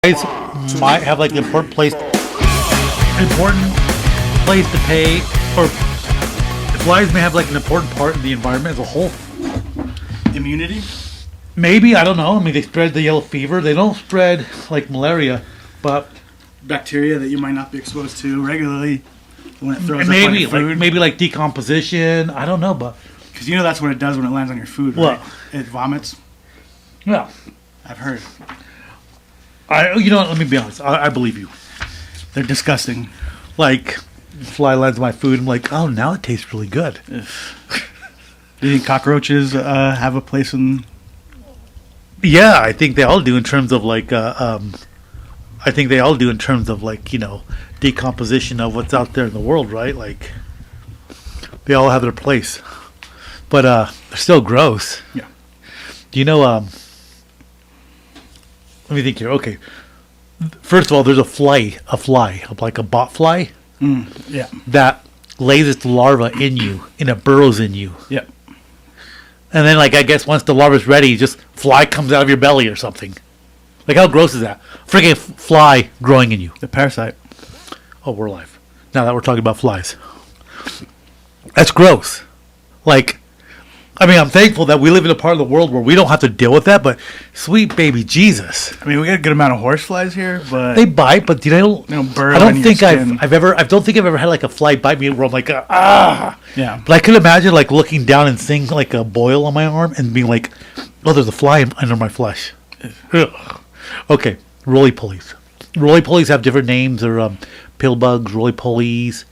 Might have like an important place to pay, or flies may have like an important part in the environment as a whole. Immunity? Maybe, I don't know. I mean, they spread the yellow fever. They don't spread like malaria, but Bacteria that you might not be exposed to regularly when it throws maybe up on your food. maybe like decomposition. I don't know, but Because you know that's what it does when it lands on your food, What? right? It vomits. yeah. I've heard. Let me be honest. I believe you. They're disgusting. Like, fly lands on my food. I'm like, oh, now it tastes really good. Do you think cockroaches have a place in... Yeah, I think they all do in terms of like, decomposition of what's out there in the world, right? Like, they all have their place, but they're still gross. Yeah. Do you know? Let me think here. Okay, first of all, there's a fly, like a bot fly, Yeah. that lays its larva in you, and it burrows in you. Yeah. And then, like, I guess once the larva's ready, just fly comes out of your belly or something. Like, how gross is that? Freaking fly growing in you. The parasite. Oh, we're live. Now that we're talking about flies. That's gross. Like, I mean, I'm thankful that we live in a part of the world where we don't have to deal with that, but sweet baby Jesus. I mean, we got a good amount of horseflies here, but... They bite, but They don't burrow I don't in think your skin. I don't think I've ever had like a fly bite me where I'm like, Yeah. But I could imagine like looking down and seeing like a boil on my arm and being like, oh, there's a fly under my flesh. Ugh. Okay, roly-polies. Roly-polies have different names. They're pill bugs, roly-polies,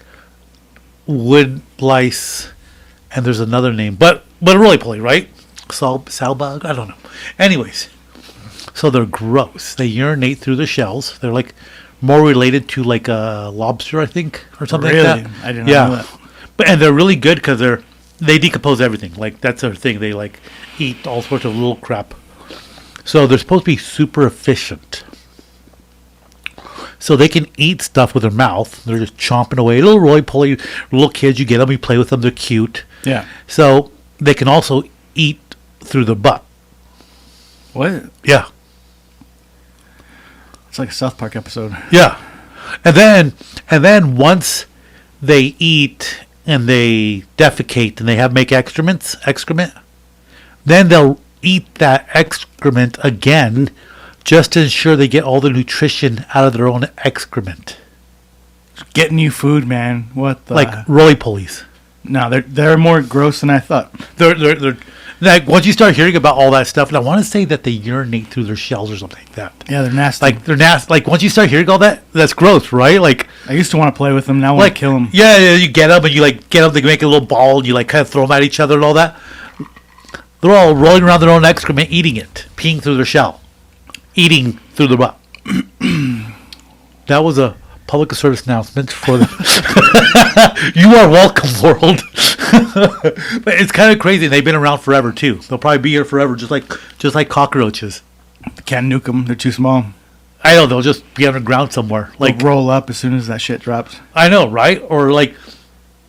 wood lice, and there's another name. But a roly-poly, right? Sow bug? I don't know. Anyways, so they're gross. They urinate through the shells. They're like more related to like a lobster, I think, or something Really? like that. I didn't know that. And they're really good because they decompose everything. Like, that's their thing. They like eat all sorts of little crap. So they're supposed to be super efficient. So they can eat stuff with their mouth. They're just chomping away. Little roly-poly, little kids, you get them, you play with them, they're cute. Yeah. So they can also eat through their butt. What? Yeah. It's like a South Park episode. Yeah. And then once they eat and they defecate and they make excrement, then they'll eat that excrement again just to ensure they get all the nutrition out of their own excrement. Getting you food, man. What the... Like roly-polies. No, they're more gross than I thought. They're like, once you start hearing about all that stuff, and I want to say that they urinate through their shells or something like that. Yeah, they're nasty. Like, they're nasty. Like, once you start hearing all that, that's gross, right? Like, I used to want to play with them. Now I want to kill them. Yeah, you get them and you like get them. They make a little ball and you like kind of throw them at each other and all that. They're all rolling around their own excrement, eating it, peeing through their shell, eating through the butt. That was a public service announcement for the. You are welcome, world. But it's kind of crazy. They've been around forever too. They'll probably be here forever, just like cockroaches. Can't nuke them. They're too small. I know they'll just be underground somewhere. Like roll up as soon as that shit drops. I know, right? Or like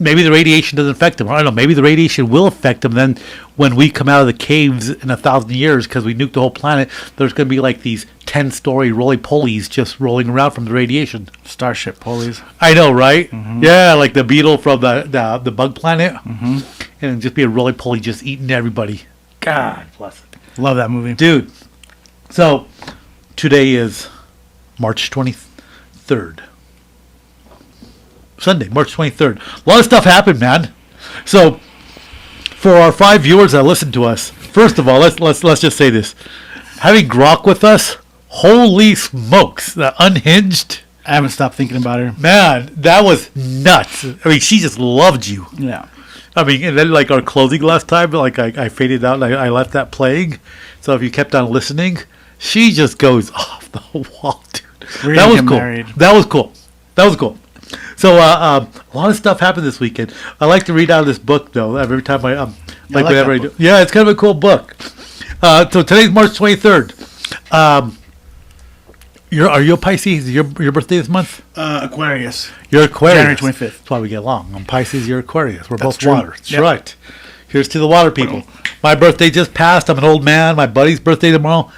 maybe the radiation doesn't affect them. I don't know. Maybe the radiation will affect them. Then when we come out of the caves in 1,000 years, because we nuked the whole planet, there's going to be like these 10-story roly-polies just rolling around from the radiation. Starship pulleys. I know, right? Mm-hmm. Yeah, like the beetle from the bug planet. Mm-hmm. And it'd just be a roly-poly just eating everybody. God bless it. Love that movie. Dude. So today is March 23rd. Sunday, March 23rd. A lot of stuff happened, man. So, for our 5 viewers that listen to us, first of all, let's just say this: having Grok with us, holy smokes, that Unhinged. I haven't stopped thinking about her. Man, that was nuts. I mean, she just loved you. Yeah. I mean, and then like our closing last time, like I faded out and I left that playing. So if you kept on listening, she just goes off the wall, dude. That was cool. Married. That was cool. So a lot of stuff happened this weekend. I like to read out of this book though. Every time I whenever I do. Yeah, it's kind of a cool book. So today's March 23rd. Are you a Pisces? Your birthday this month? Aquarius. You're Aquarius. January 25th. That's why we get along. I'm Pisces. You're Aquarius. We're That's both true. water. That's Yep. right. Here's to the water people. My birthday just passed. I'm an old man. My buddy's birthday tomorrow.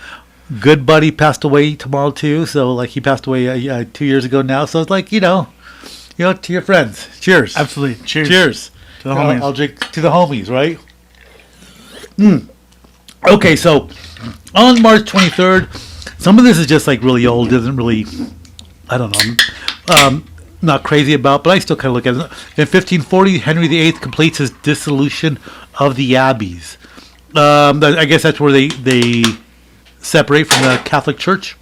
good buddy passed away tomorrow too. So like he passed away 2 years ago now. So it's like to your friends. Cheers. Absolutely. Cheers. Cheers. To the homies. I'll drink to the homies, right? Okay, so on March 23rd, some of this is just like really old. Doesn't really, I don't know. Not crazy about, but I still kind of look at it. In 1540, Henry VIII completes his dissolution of the abbeys. I guess that's where they separate from the Catholic Church.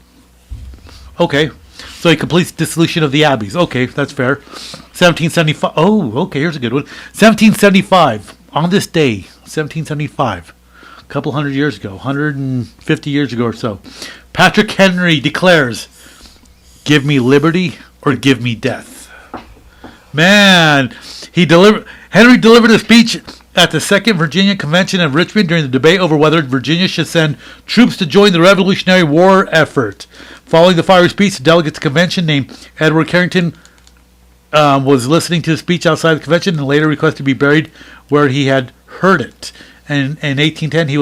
Okay, so he completes dissolution of the abbeys. Okay, that's fair. 1775. Oh, okay, here's a good one. 1775. On this day, 1775, a couple hundred years ago, 150 years ago or so, Patrick Henry declares, "Give me liberty or give me death." Man, Henry delivered a speech at the Second Virginia Convention in Richmond during the debate over whether Virginia should send troops to join the Revolutionary War effort. Following the fiery speech, the delegate to the convention named Edward Carrington was listening to the speech outside the convention and later requested to be buried where he had heard it. And in 1810, he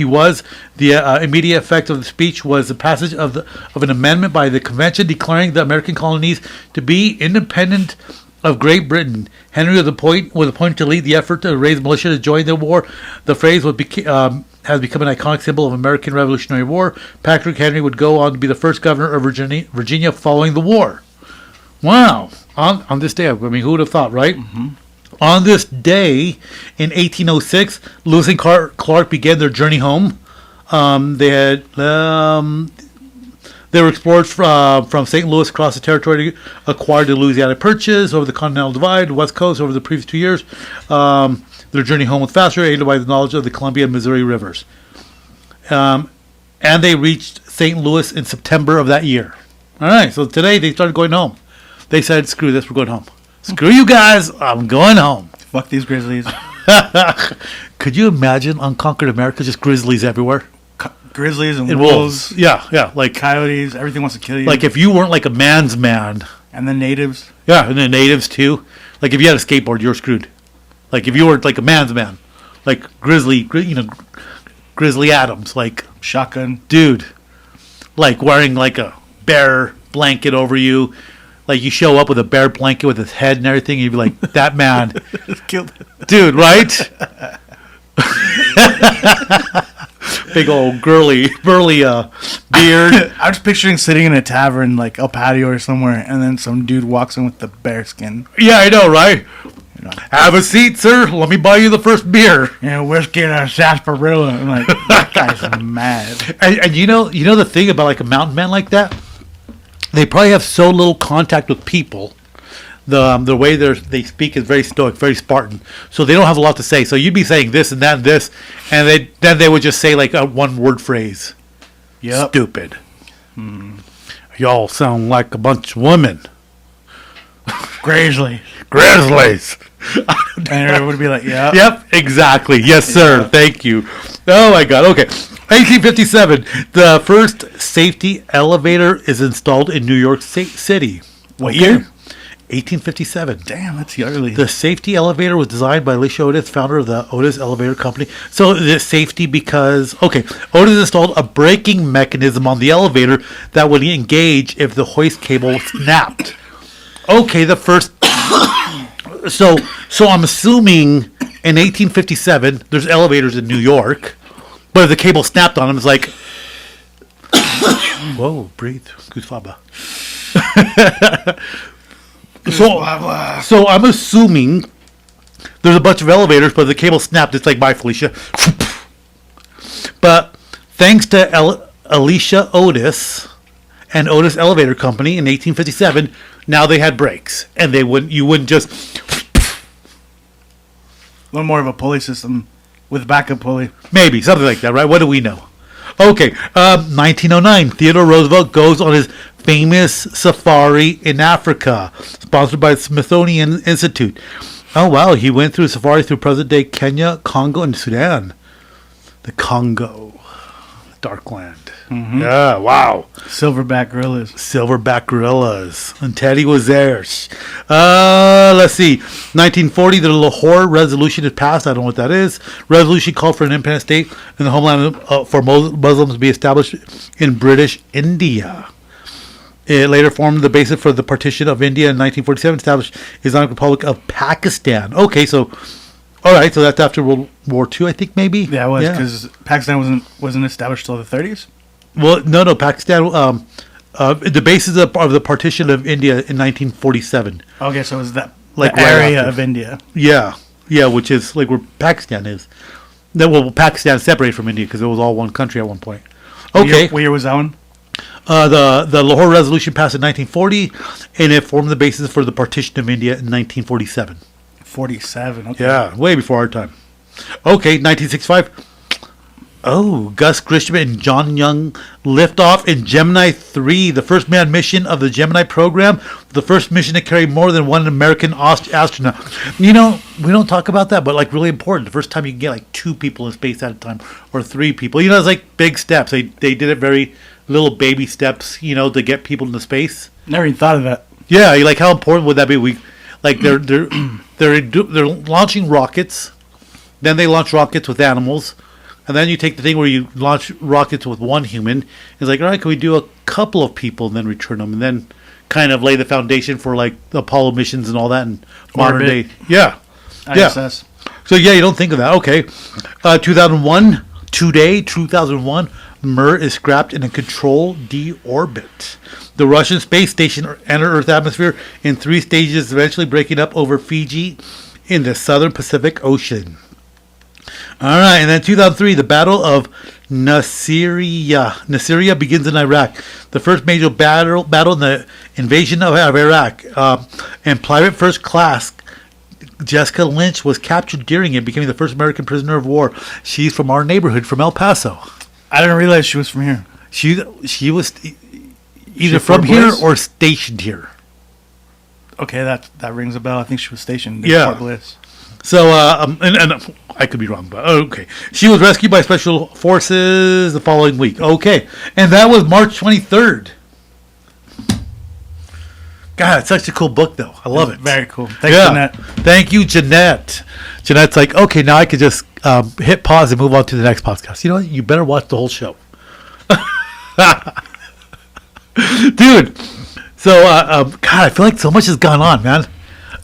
was the immediate effect of the speech was the passage of an amendment by the convention declaring the American colonies to be independent of Great Britain. Henry was appointed to lead the effort to raise militia to join the war. The phrase has become an iconic symbol of American Revolutionary War. Patrick Henry would go on to be the first governor of Virginia following the war. Wow! On this day, I mean, who would have thought, right? Mm-hmm. On this day, in 1806, Lewis and Clark began their journey home. They were explorers from St. Louis across the territory, acquired the Louisiana Purchase over the Continental Divide, West Coast over the previous 2 years. Their journey home was faster, aided by the knowledge of the Columbia and Missouri rivers. And they reached St. Louis in September of that year. All right, so today they started going home. They said, "Screw this, we're going home. Screw you guys, I'm going home." Fuck these grizzlies. Could you imagine unconquered America, just grizzlies everywhere? Grizzlies and wolves. Yeah, like coyotes. Everything wants to kill you. Like if you weren't like a man's man. And the natives. Yeah, and the natives too. Like if you had a skateboard, you're screwed. Like if you were like a man's man, like Grizzly Adams, like shotgun dude, like wearing like a bear blanket over you. Like you show up with a bear blanket with his head and everything, and you'd be like, "That man, dude, right?" Big old burly beard. I was picturing sitting in a tavern, like a patio or somewhere, and then some dude walks in with the bear skin. Yeah, I know, right? Have a seat, sir. Let me buy you the first beer. Whiskey and a sarsaparilla. I'm like, that guy's mad. And you know the thing about like a mountain man like that, they probably have so little contact with people. The way they speak is very stoic, very Spartan. So they don't have a lot to say. So you'd be saying this and that and this, and then they would just say like a one-word phrase. Yep. Stupid. Y'all sound like a bunch of women. Grizzlies. And everyone would be like, yeah. Yep, exactly. Yes, sir. Yeah. Thank you. Oh, my God. Okay. 1857, the first safety elevator is installed in New York City. What year? 1857. Damn, that's early. The safety elevator was designed by Alicia Otis, founder of the Otis Elevator Company. So the safety because, Otis installed a braking mechanism on the elevator that would engage if the hoist cable snapped. Okay, the first... So I'm assuming in 1857, there's elevators in New York, but if the cable snapped on them, it's like... Whoa, breathe. Goosefaba. So I'm assuming there's a bunch of elevators, but if the cable snapped, it's like, bye, Felicia. But thanks to Alicia Otis and Otis Elevator Company in 1857, now they had brakes, and you wouldn't just... A little more of a pulley system with backup pulley. Maybe, something like that, right? What do we know? Okay, 1909, Theodore Roosevelt goes on his famous safari in Africa, sponsored by the Smithsonian Institute. Oh, wow, he went through a safari through present-day Kenya, Congo, and Sudan. The Congo, dark land. Mm-hmm. Yeah, wow. Silverback gorillas. Silverback gorillas. And Teddy was there. Let's see. 1940, the Lahore Resolution is passed. I don't know what that is. Resolution called for an independent state in the homeland for Muslims to be established in British India. It later formed the basis for the partition of India in 1947, established Islamic Republic of Pakistan. Okay, so, all right, so that's after World War II, I think, maybe? Yeah, it was, because Pakistan wasn't established till the 30s? Well, no, Pakistan, the basis of the partition of India in 1947. Okay, so it was that Like the right area after. of India. Yeah, which is like where Pakistan is. Pakistan separated from India because it was all one country at one point. Okay. What year was that one? The Lahore Resolution passed in 1940, and it formed the basis for the partition of India in 1947. 47, okay. Yeah, way before our time. Okay, 1965. Oh, Gus Grisham and John Young lift off in Gemini 3, the first manned mission of the Gemini program, the first mission to carry more than one American astronaut. You know, we don't talk about that, but like really important. The first time you can get like 2 people in space at a time, or 3 people. You know, it's like big steps. They did it very little baby steps, you know, to get people into space. Never even thought of that. Yeah, like how important would that be? They're launching rockets, then they launch rockets with animals, and then you take the thing where you launch rockets with one human. It's like, all right, can we do a couple of people and then return them, and then kind of lay the foundation for like the Apollo missions and all that in modern day. Yeah, ISS. So yeah, you don't think of that. Okay, 2001. Today, 2001, Mir is scrapped in a control deorbit. The Russian space station entered Earth's atmosphere in 3 stages, eventually breaking up over Fiji in the southern Pacific Ocean. All right, and then 2003, the Battle of Nasiriyah. Nasiriyah begins in Iraq. The first major battle in the invasion of Iraq. And Private First Class Jessica Lynch was captured during it, becoming the first American prisoner of war. She's from our neighborhood, from El Paso. I didn't realize she was from here. She was either from here or stationed here. Okay, that rings a bell. I think she was stationed Yeah. in Fort Bliss. So, and I could be wrong, but okay. She was rescued by special forces the following week. Okay, and that was March 23rd. God, it's such a cool book, though. I love it. Very cool. Thanks, Jeanette. Thank you, Jeanette. Jeanette's like, okay, now I could just hit pause and move on to the next podcast. You know what? You better watch the whole show. Dude, so, God, I feel like so much has gone on, man.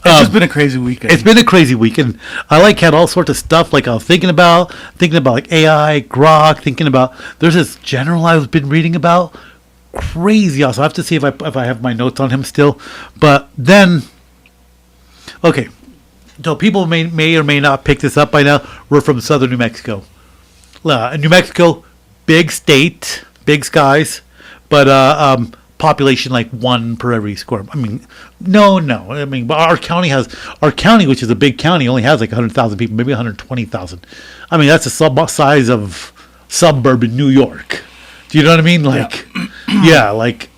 It's just been a crazy weekend. It's been a crazy weekend. I had all sorts of stuff like I was thinking about like AI, Grok, thinking about, there's this general I've been reading about. Crazy awesome. I have to see if I have my notes on him still. But then, okay, so people may or may not pick this up by now. We're from southern New Mexico. New Mexico, big state, big skies, but population like 1 per every square. I mean, no. I mean, but our county, which is a big county, only has like 100,000 people, maybe 120,000. I mean, that's the size of suburban New York. Do you know what I mean? Like, yeah, like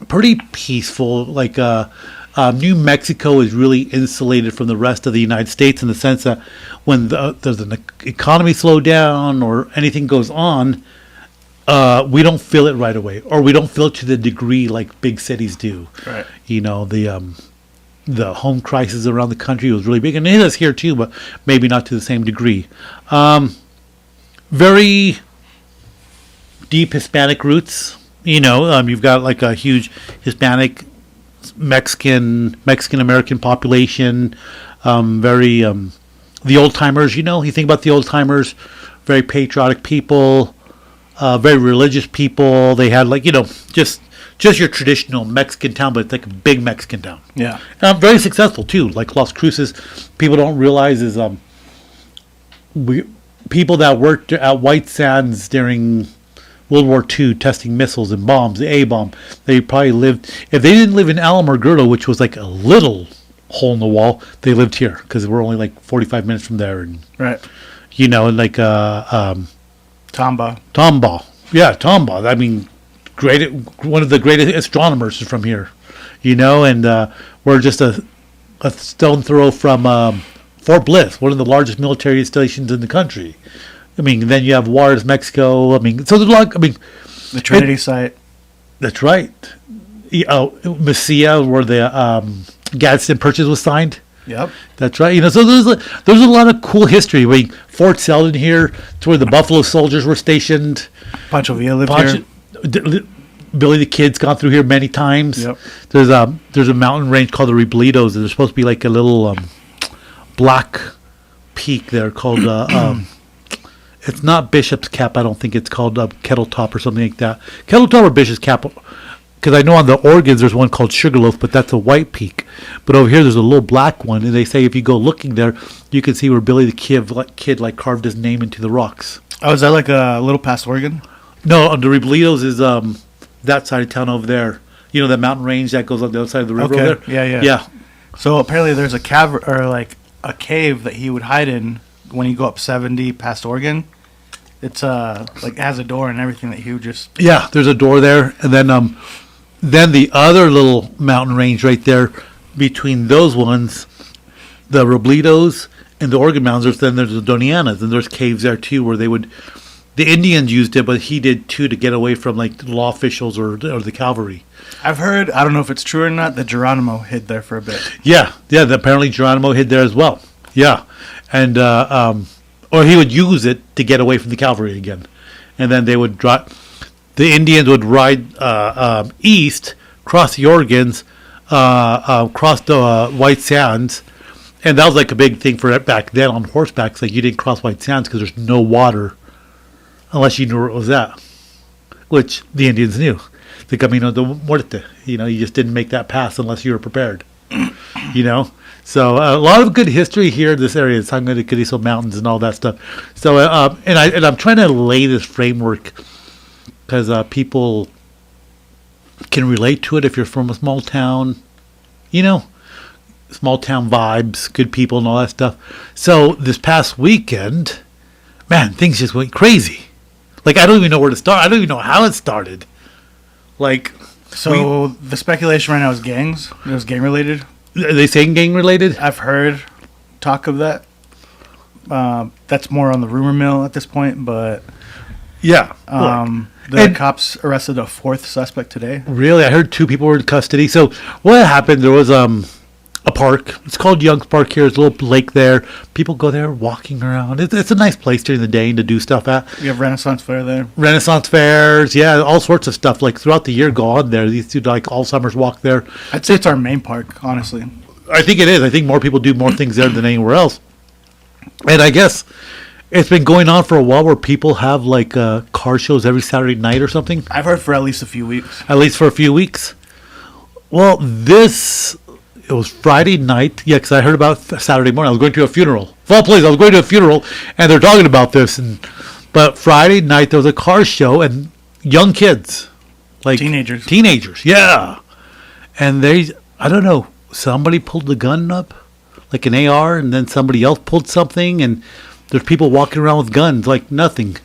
pretty peaceful. Like, New Mexico is really insulated from the rest of the United States in the sense that when there's an economy slow down or anything goes on, we don't feel it right away, or we don't feel it to the degree like big cities do. Right. You know, the home crisis around the country was really big, and it is here too, but maybe not to the same degree. Very deep Hispanic roots. You know, you've got like a huge Hispanic, Mexican American population. Very the old timers. You know, you think about the old timers, very patriotic people, very religious people. They had like, you know, just your traditional Mexican town, but it's like a big Mexican town. Yeah. Very successful too. Like Las Cruces, people don't realize is people that worked at White Sands during World War II testing missiles and bombs, the A-bomb, they probably lived, if they didn't live in Alamogordo, which was like a little hole in the wall, they lived here because we're only like 45 minutes from there. And, right. You know, like Tombaugh. Yeah, Tombaugh. I mean, one of the greatest astronomers is from here, you know, and we're just a stone throw from Fort Bliss, one of the largest military installations in the country. I mean, then you have Juarez, Mexico. I mean, so there's a lot. I mean, The Trinity site. that's right. Mesilla, where the Gadsden Purchase was signed. Yep. That's right. So there's a lot of cool history. I mean, Fort Selden here, to where the Buffalo Soldiers were stationed. Pancho Villa lived here. Billy the Kid's gone through here many times. Yep. There's a mountain range called the Rebledos, and there's supposed to be like a little black peak there called it's not Bishop's Cap. I don't think it's called Kettle Top or something like that. Kettle Top or Bishop's Cap. Because I know on the Oregons there's one called Sugarloaf, but that's a white peak. But over here there's a little black one, and they say if you go looking there, you can see where Billy the Kid carved his name into the rocks. Oh, is that like a little past Oregon? No, the Rebledos is that side of town over there. You know that mountain range that goes on the other side of the river over there? Yeah. So apparently there's a cave or like a cave that he would hide in when you go up 70 past Oregon. It's like has a door and everything that he would just. Yeah, there's a door there, and then the other little mountain range right there between those ones, the Robledos and the Oregon Mountains, then there's the Donianas, and there's caves there too where the Indians used it, but he did too to get away from like law officials or the cavalry. I've heard, I don't know if it's true or not, that Geronimo hid there for a bit. Yeah, apparently Geronimo hid there as well. Yeah, and or he would use it to get away from the cavalry again, and then they would drive. The Indians would ride east, cross the Oregons, cross the White Sands, and that was like a big thing for it back then on horseback. Like you didn't cross White Sands because there's no water unless you knew where it was at, which the Indians knew. The Camino de Muerte. You just didn't make that pass unless you were prepared. So a lot of good history here in this area, the San Carrizo Mountains and all that stuff. So and I'm trying to lay this framework because people can relate to it if you're from a small town, small town vibes, good people and all that stuff. So this past weekend, man, things just went crazy. Like, I don't even know where to start. I don't even know how it started. Like, so the speculation right now is gangs. It was gang related. Are they saying gang related? I've heard talk of that. That's more on the rumor mill at this point, but yeah. The cops arrested a fourth suspect today. Really? I heard 2 people were in custody. So what happened, there was a park. It's called Young's Park here. There's a little lake there. People go there walking around. It's a nice place during the day to do stuff at. You have Renaissance Fair there. Renaissance fairs, yeah, all sorts of stuff. Like throughout the year go on there. These do like all summers walk there. I'd say it's our main park, honestly. I think it is. I think more people do more things there than anywhere else. And I guess it's been going on for a while where people have like car shows every Saturday night or something. I've heard for at least a few weeks. At least for a few weeks. Well, it was Friday night. Yeah, because I heard about Saturday morning. I was going to a funeral. Of all places, I was going to a funeral, and they're talking about this. But Friday night, there was a car show, and young kids. Like Teenagers, yeah. And I don't know, somebody pulled the gun up, like an AR, and then somebody else pulled something, and there's people walking around with guns, like nothing.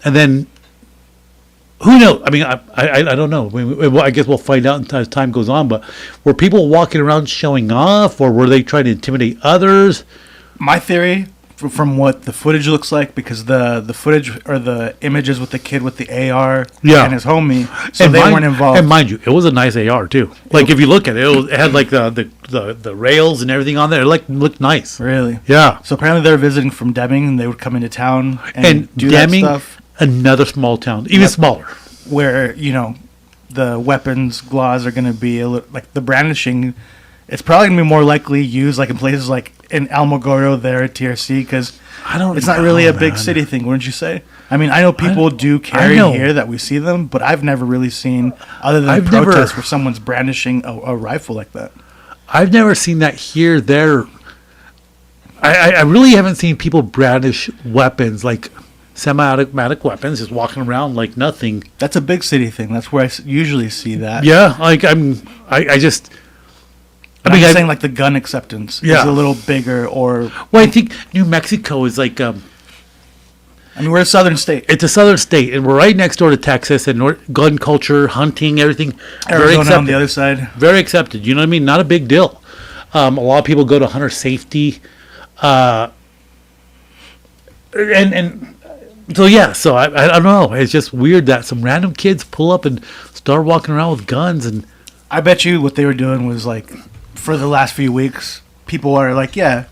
And then, who knows? I mean, I don't know. I guess we'll find out as time goes on. But were people walking around showing off, or were they trying to intimidate others? My theory, from what the footage looks like, because the footage or the images with the kid with the AR and his homie, so they weren't involved. And mind you, it was a nice AR too. Like if you look at it, it had like the rails and everything on there. It looked nice. Really? Yeah. So apparently they were visiting from Deming, and they would come into town and do Deming, that stuff. Another small town, even smaller, where the weapons gloss are going to be like the brandishing. It's probably going to be more likely used like in places like in Alamogordo there at TRC, because it's not really a big city thing, wouldn't you say? I mean, I know people do carry here that we see them, but I've never really seen, other than protests where someone's brandishing a rifle like that. I've never seen that here, there. I really haven't seen people brandish weapons like semi-automatic weapons, just walking around like nothing. That's a big city thing. That's where I usually see that. Yeah, like I'm saying like the gun acceptance is a little bigger, or... Well, I think New Mexico is like... I mean, we're a southern state. It's a southern state, and we're right next door to Texas, and gun culture, hunting, everything. Arizona on the other side. Very accepted. You know what I mean? Not a big deal. A lot of people go to hunter safety. And So I don't know. It's just weird that some random kids pull up and start walking around with guns. And I bet you what they were doing was like, for the last few weeks, people are like, yeah,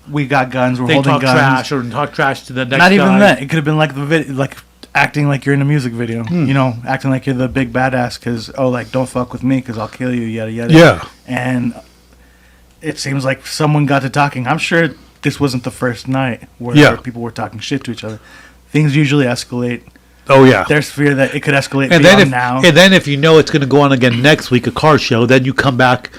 we got guns, we're they holding talk guns. trash or talk trash to the next Not even guy. that. It could have been like like acting like you're in a music video. You know, acting like you're the big badass because, like, don't fuck with me because I'll kill you, yada, yada. Yeah. And it seems like someone got to talking. I'm sure this wasn't the first night where people were talking shit to each other. Things usually escalate. Oh, yeah. There's fear that it could escalate And beyond now. And then if you know it's going to go on again next week, a car show, then you come back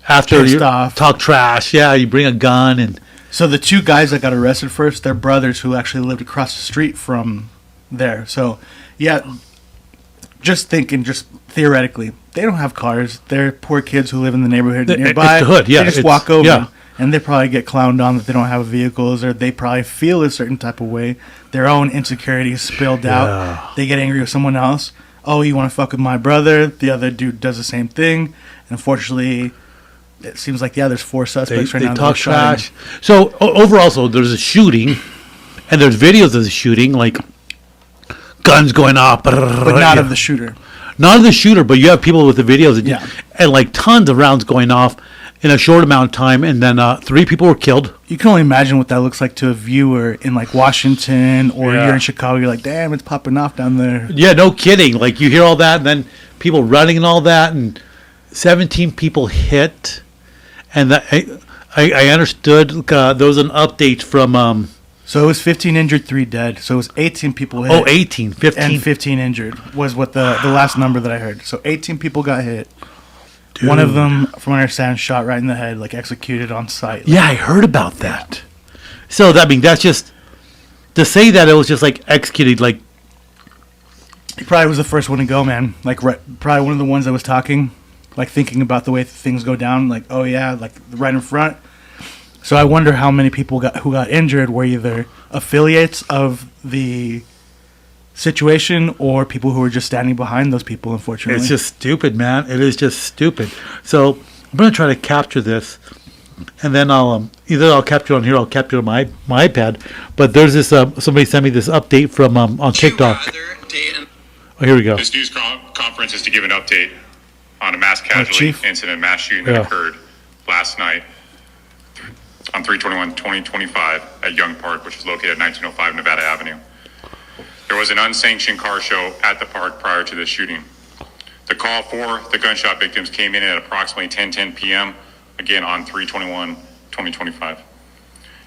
after Pissed you off. talk trash. Yeah, you bring a gun. And So the two guys that got arrested first, they're brothers who actually lived across the street from there. So, yeah, just theoretically, they don't have cars. They're poor kids who live in the neighborhood nearby. It's the hood, yeah. They just It's- walk over. yeah. And they probably get clowned on that they don't have vehicles, or they probably feel a certain type of way. Their own insecurities spilled out. They get angry with someone else. Oh, you want to fuck with my brother? The other dude does the same thing. And unfortunately, it seems like, there's 4 suspects right now. They talk trash. So overall, there's a shooting, and there's videos of the shooting, like guns going off. But not of the shooter. Not of the shooter, but you have people with the videos, and like tons of rounds going off in a short amount of time, and then 3 people were killed. You can only imagine what that looks like to a viewer in like Washington or you're in Chicago. You're like, damn, it's popping off down there. Yeah, no kidding. Like you hear all that, and then people running and all that, and 17 people hit. And that, I understood there was an update from. So it was 15 injured, 3 dead. So it was 18 people hit. Oh, 18, 15. And 15 injured was what the last number that I heard. So 18 people got hit. Dude. One of them, from what I understand, shot right in the head, like executed on site. Yeah, I heard about that. So that's just to say that it was just like executed, like He probably was the first one to go, man. Like probably one of the ones that was talking, like thinking about the way things go down. Like, oh yeah, like right in front. So I wonder how many people who got injured were either affiliates of the situation or people who were just standing behind those people, unfortunately. it's just stupid, man. It is just stupid. So I'm gonna try to capture this, and then I'll either I'll capture it on here, or I'll capture it on my iPad. But there's this somebody sent me this update from on TikTok. Oh, here we go. This news conference is to give an update on a mass casualty incident, mass shooting that occurred last night on 3/21/2025 at Young Park, which is located at 1905 Nevada Avenue. There was an unsanctioned car show at the park prior to the shooting. The call for the gunshot victims came in at approximately 10:10 p.m., again on 3/21/2025.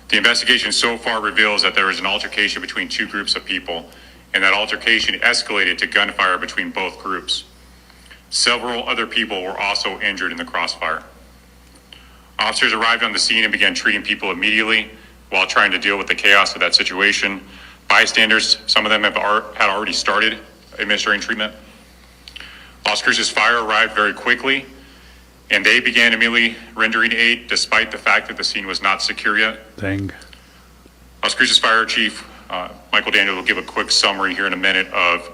The investigation so far reveals that there was an altercation between 2 groups of people, and that altercation escalated to gunfire between both groups. Several other people were also injured in the crossfire. Officers arrived on the scene and began treating people immediately while trying to deal with the chaos of that situation. Bystanders, some of them had already started administering treatment. Las Cruces Fire arrived very quickly, and they began immediately rendering aid despite the fact that the scene was not secure yet. Dang. Las Cruces Fire Chief Michael Daniel will give a quick summary here in a minute of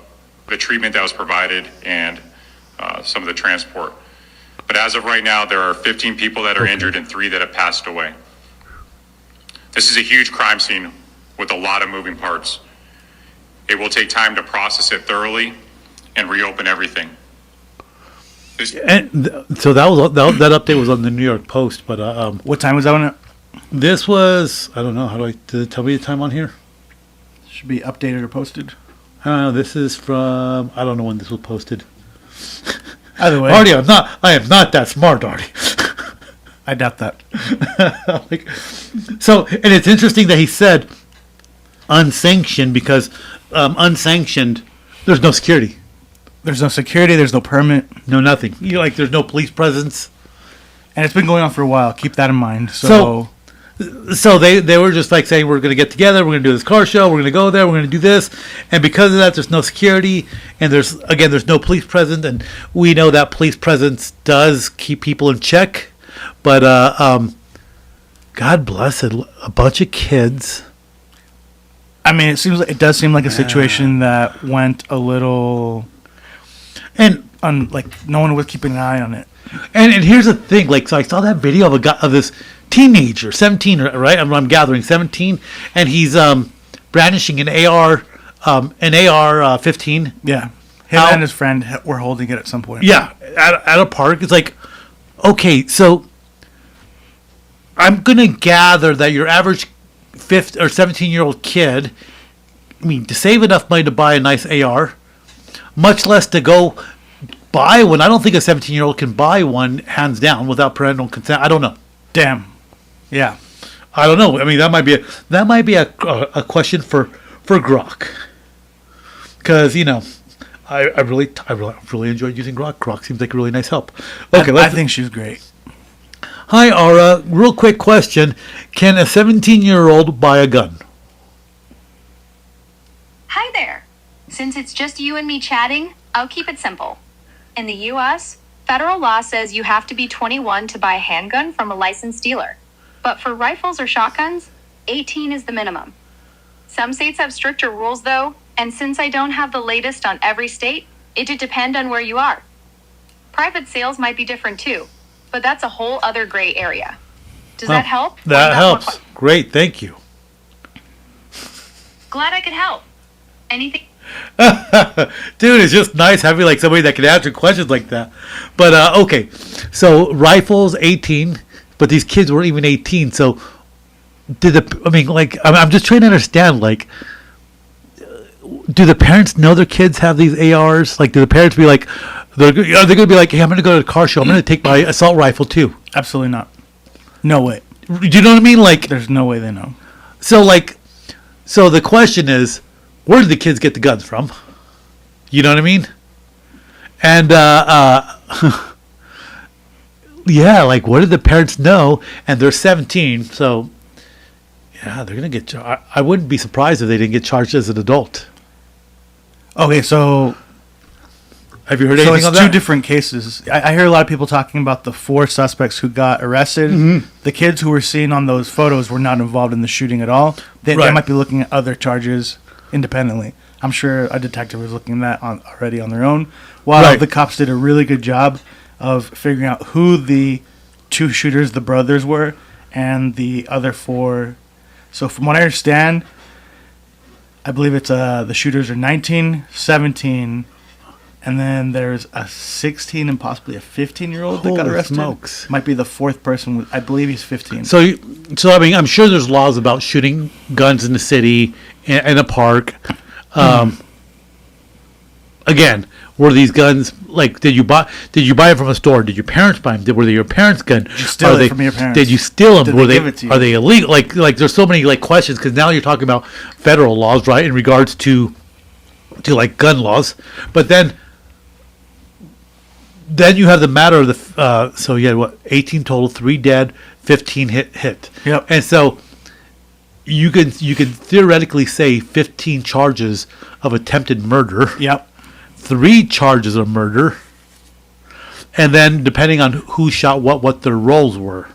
the treatment that was provided and some of the transport. But as of right now, there are 15 people that are injured and 3 that have passed away. This is a huge crime scene with a lot of moving parts. It will take time to process it thoroughly and reopen everything. And so that update was on the New York Post, but What time was that one? this was, I don't know, did it tell me the time on here? Should be updated or posted. I don't know. This is from, I don't know when this was posted. Either way, Artie, I am not that smart, Artie. I doubt that. And it's interesting that he said unsanctioned because unsanctioned, there's no security. There's no security. There's no permit. No nothing. There's no police presence. And it's been going on for a while. Keep that in mind. So they were just like saying, we're going to get together, we're going to do this car show, we're going to go there, we're going to do this. And because of that, there's no security, and there's no police presence. And we know that police presence does keep people in check. But God bless it, a bunch of kids. I mean, it does seem like a situation that went a little, and like no one was keeping an eye on it. And here's the thing, so I saw that video of this teenager, 17, right? I'm gathering 17, and he's brandishing an AR an AR-15. Yeah. Him and his friend were holding it at some point. Yeah, at a park. It's like, okay, so I'm going to gather that your average 15 or 17-year-old kid, I mean, to save enough money to buy a nice AR, much less to go buy one. I don't think a 17-year-old can buy one, hands down, without parental consent. I don't know. Damn. Yeah. I don't know. I mean, that might be a question for Grok. Because, you know, I really enjoyed using Grok. Grok seems like a really nice help. Okay, I think she's great. Hi, Aura. Real quick question. Can a 17-year-old buy a gun? Hi there. Since it's just you and me chatting, I'll keep it simple. In the U.S., federal law says you have to be 21 to buy a handgun from a licensed dealer. But for rifles or shotguns, 18 is the minimum. Some states have stricter rules, though, and since I don't have the latest on every state, it'd depend on where you are. Private sales might be different, too, but that's a whole other gray area. Does that help? That helps. Great, thank you. Glad I could help. Anything? Dude, it's just nice having like somebody that can answer questions like that. But okay, so rifles 18, but these kids weren't even 18. So I'm just trying to understand, like, do the parents know their kids have these ARs? Like, do the parents be like, are they going to be like, hey, I'm going to go to the car show, I'm going to take my assault rifle too? Absolutely not. No way. Do you know what I mean? Like, there's no way they know. So the question is, where did the kids get the guns from? You know what I mean? And yeah, like, what did the parents know? And they're 17, so yeah, they're gonna get. I wouldn't be surprised if they didn't get charged as an adult. Okay, so have you heard anything it's on that? Two different cases. I hear a lot of people talking about the 4 suspects who got arrested. Mm-hmm. The kids who were seen on those photos were not involved in the shooting at all. They might be looking at other charges independently. I'm sure a detective was looking at that already on their own. While the cops did a really good job of figuring out who the 2 shooters, the brothers, were, and the other 4. So from what I understand, I believe it's the shooters are 19, 17, and then there's a 16 and possibly a 15-year-old that got arrested. Smokes. Might be the 4th person. I believe he's 15. So I mean, I'm sure there's laws about shooting guns in the city, in a park. Again, were these guns, like, did you buy them from a store? Did your parents buy them? Were they your parents' gun? Did you steal it from your parents? Did you steal them? Did they give it to you? Are they illegal? Like there's so many like questions, because now you're talking about federal laws, right, in regards to like gun laws. But then you have the matter of the so you had 18 total, 3 dead, 15 hit. Yep. And so you can theoretically say 15 charges of attempted murder. Yep. 3 charges of murder, and then depending on who shot what their roles were.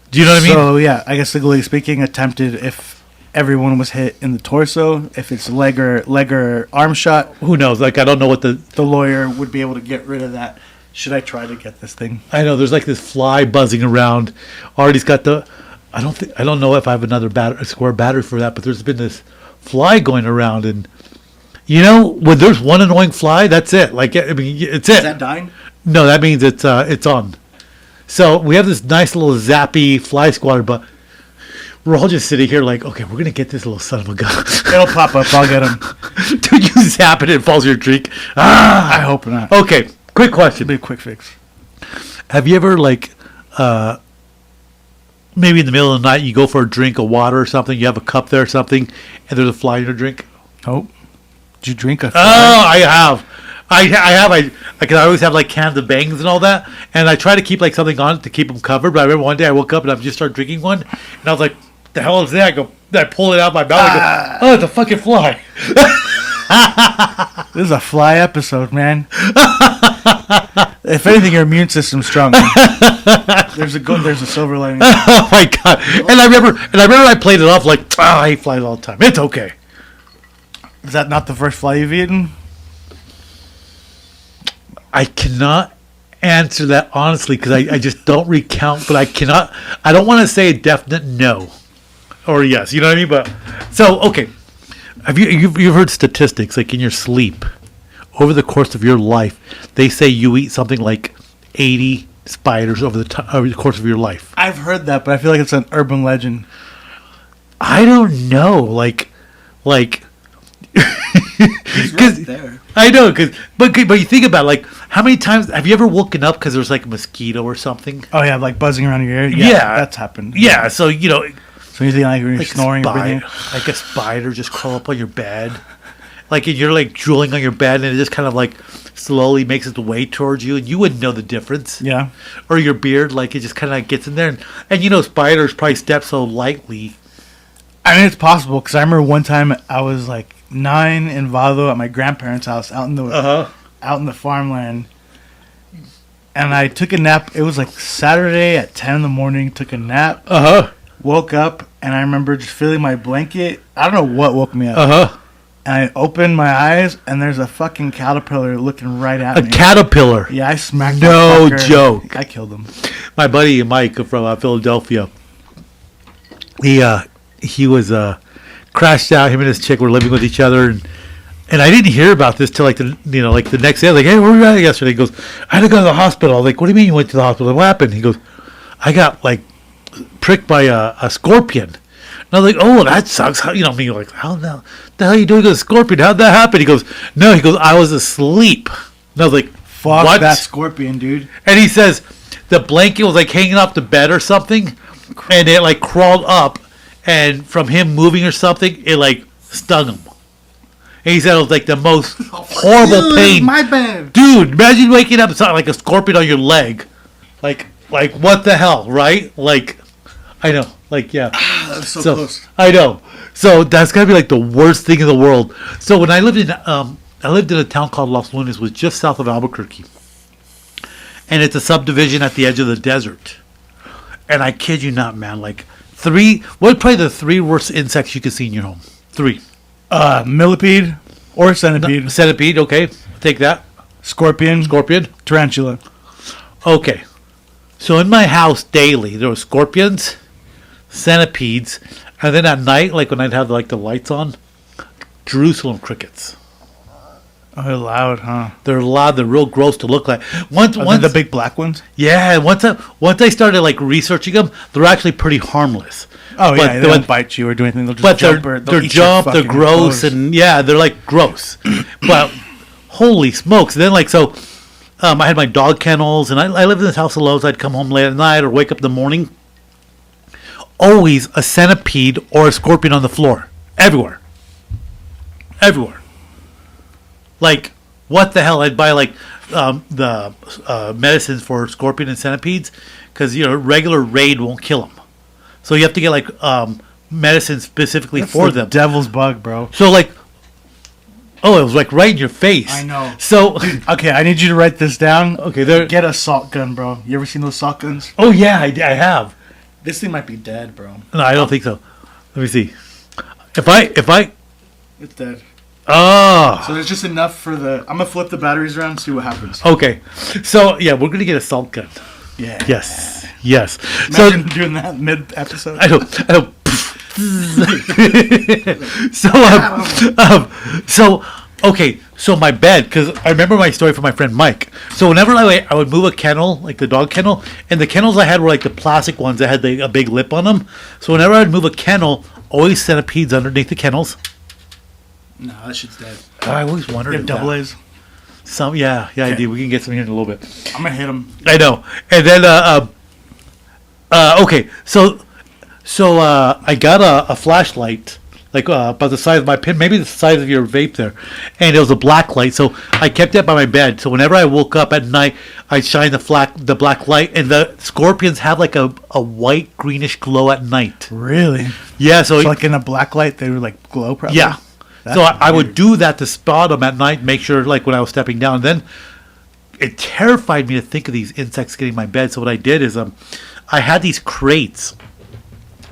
Do you know what I mean? So yeah, I guess legally speaking, attempted if everyone was hit in the torso. If it's leg or arm shot, who knows? Like, I don't know what the lawyer would be able to get rid of that. Should I try to get this thing? I know there's like this fly buzzing around. Artie's got the. I don't know if I have another square battery for that, but there's been this fly going around, and you know, when there's one annoying fly, that's it. Like, I mean, it's it. Is that dying? No, that means it's on. So we have this nice little zappy fly squatter, but we're all just sitting here like, okay, we're gonna get this little son of a gun. It'll pop up. I'll get him. Dude, you zap it, it falls in your drink. Ah! I hope not. Okay, quick question. It'll be a quick fix. Have you ever, like, maybe in the middle of the night, you go for a drink of water or something, you have a cup there or something, and there's a fly in your drink? Oh. Did you drink a fly? Oh, I have. I always have like cans of Bangs and all that, and I try to keep like something on it to keep them covered. But I remember one day I woke up and I just started drinking one, and I was like, "The hell is that?" I pull it out of my mouth. I go, "Oh, it's a fucking fly." This is a fly episode, man. If anything, your immune system's stronger. There's a silver lining. Oh my god! And I remember I played it off like, I hate flies all the time. It's okay. Is that not the first fly you've eaten? I cannot answer that honestly, because I just don't recount, but I don't want to say a definite no or yes, you know what I mean? But so, okay, you've heard statistics like in your sleep, over the course of your life, they say you eat something like 80 spiders over the course of your life. I've heard that, but I feel like it's an urban legend. I don't know, like. He's right there. I know, but you think about it, like how many times have you ever woken up because there's like a mosquito or something? Oh yeah, like buzzing around your ear. Yeah, that's happened. Yeah, so you know, so you think like when you're like snoring, or breathing? like a spider just crawl up on your bed, like and you're like drooling on your bed, and it just kind of like slowly makes its way towards you, and you wouldn't know the difference. Yeah. Or your beard, like it just kind of gets in there, and you know, spiders probably step so lightly. I mean, it's possible because I remember one time I was like 9 in Vado at my grandparents' house out in the farmland, and I took a nap. It was like Saturday at 10 in the morning. Took a nap. Woke up, and I remember just feeling my blanket. I don't know what woke me up. And I opened my eyes, and there's a fucking caterpillar looking right at me. A caterpillar? Yeah, I smacked. No that fucker. joke. I killed him. My buddy Mike from Philadelphia. He was crashed out. Him and his chick were living with each other, and I didn't hear about this till like the next day. I was like, hey, where were you at yesterday? He goes, I had to go to the hospital. I was like, what do you mean you went to the hospital? What happened? He goes, I got like pricked by a scorpion. And I was like, oh, that sucks. How, me like, how the hell are you doing with a scorpion? How'd that happen? He goes, no. He goes, I was asleep. And I was like, fuck what? That scorpion, dude. And he says the blanket was like hanging off the bed or something, and it like crawled up. And from him moving or something, it like stung him. And he said it was like the most horrible pain. My bad. Dude, imagine waking up and something like a scorpion on your leg. Like what the hell, right? Like, I know. Like, yeah. That's so close. I know. So that's gotta be like the worst thing in the world. So when I lived in a town called Los Lunas, was just south of Albuquerque. And it's a subdivision at the edge of the desert. And I kid you not, man, like what are probably the 3 worst insects you can see in your home? 3. Millipede or centipede. Centipede, okay. Take that. Scorpion. Tarantula. Okay. So in my house daily, there were scorpions, centipedes, and then at night, like when I'd have like the lights on, Jerusalem crickets. Oh, they're loud, huh? They're loud. They're real gross to look like. Once the big black ones. Yeah. Once I started like researching them, they're actually pretty harmless. Oh yeah, they won't bite you or do anything. They'll just jump. They're gross, and yeah, they're like gross. But holy smokes! And then like so, I had my dog kennels, and I lived in this house alone. So I'd come home late at night or wake up in the morning. Always a centipede or a scorpion on the floor, everywhere. Like, what the hell? I'd buy, like, the medicines for scorpion and centipedes because, regular Raid won't kill them. So you have to get, like, medicine specifically for them. Devil's bug, bro. So, like, it was, like, right in your face. I know. So, okay, I need you to write this down. Okay, get a salt gun, bro. You ever seen those salt guns? Oh, yeah, I have. This thing might be dead, bro. No, I don't think so. Let me see. If I... It's dead. Oh. So there's just enough for the... I'm going to flip the batteries around and see what happens. Okay. So, yeah, we're going to get a salt gun. Yeah. Yes. Imagine doing that mid-episode. I know. So my bed, because I remember my story from my friend Mike. So whenever I would move a kennel, like the dog kennel, and the kennels I had were like the plastic ones that had a big lip on them. So whenever I'd move a kennel, always centipedes underneath the kennels. No, that shit's dead. I always wondered. You have double A's? Yeah, I do. We can get some here in a little bit. I'm gonna hit them. I know. And then, okay, so I got a flashlight, like about the size of my pin, maybe the size of your vape there, and it was a black light. So I kept it by my bed. So whenever I woke up at night, I'd shine the black light, and the scorpions have like a white greenish glow at night. Really? Yeah. So like in a black light, they would like glow, probably. Yeah. So I would do that to spot them at night, make sure, like, when I was stepping down. Then it terrified me to think of these insects getting my bed. So what I did is I had these crates,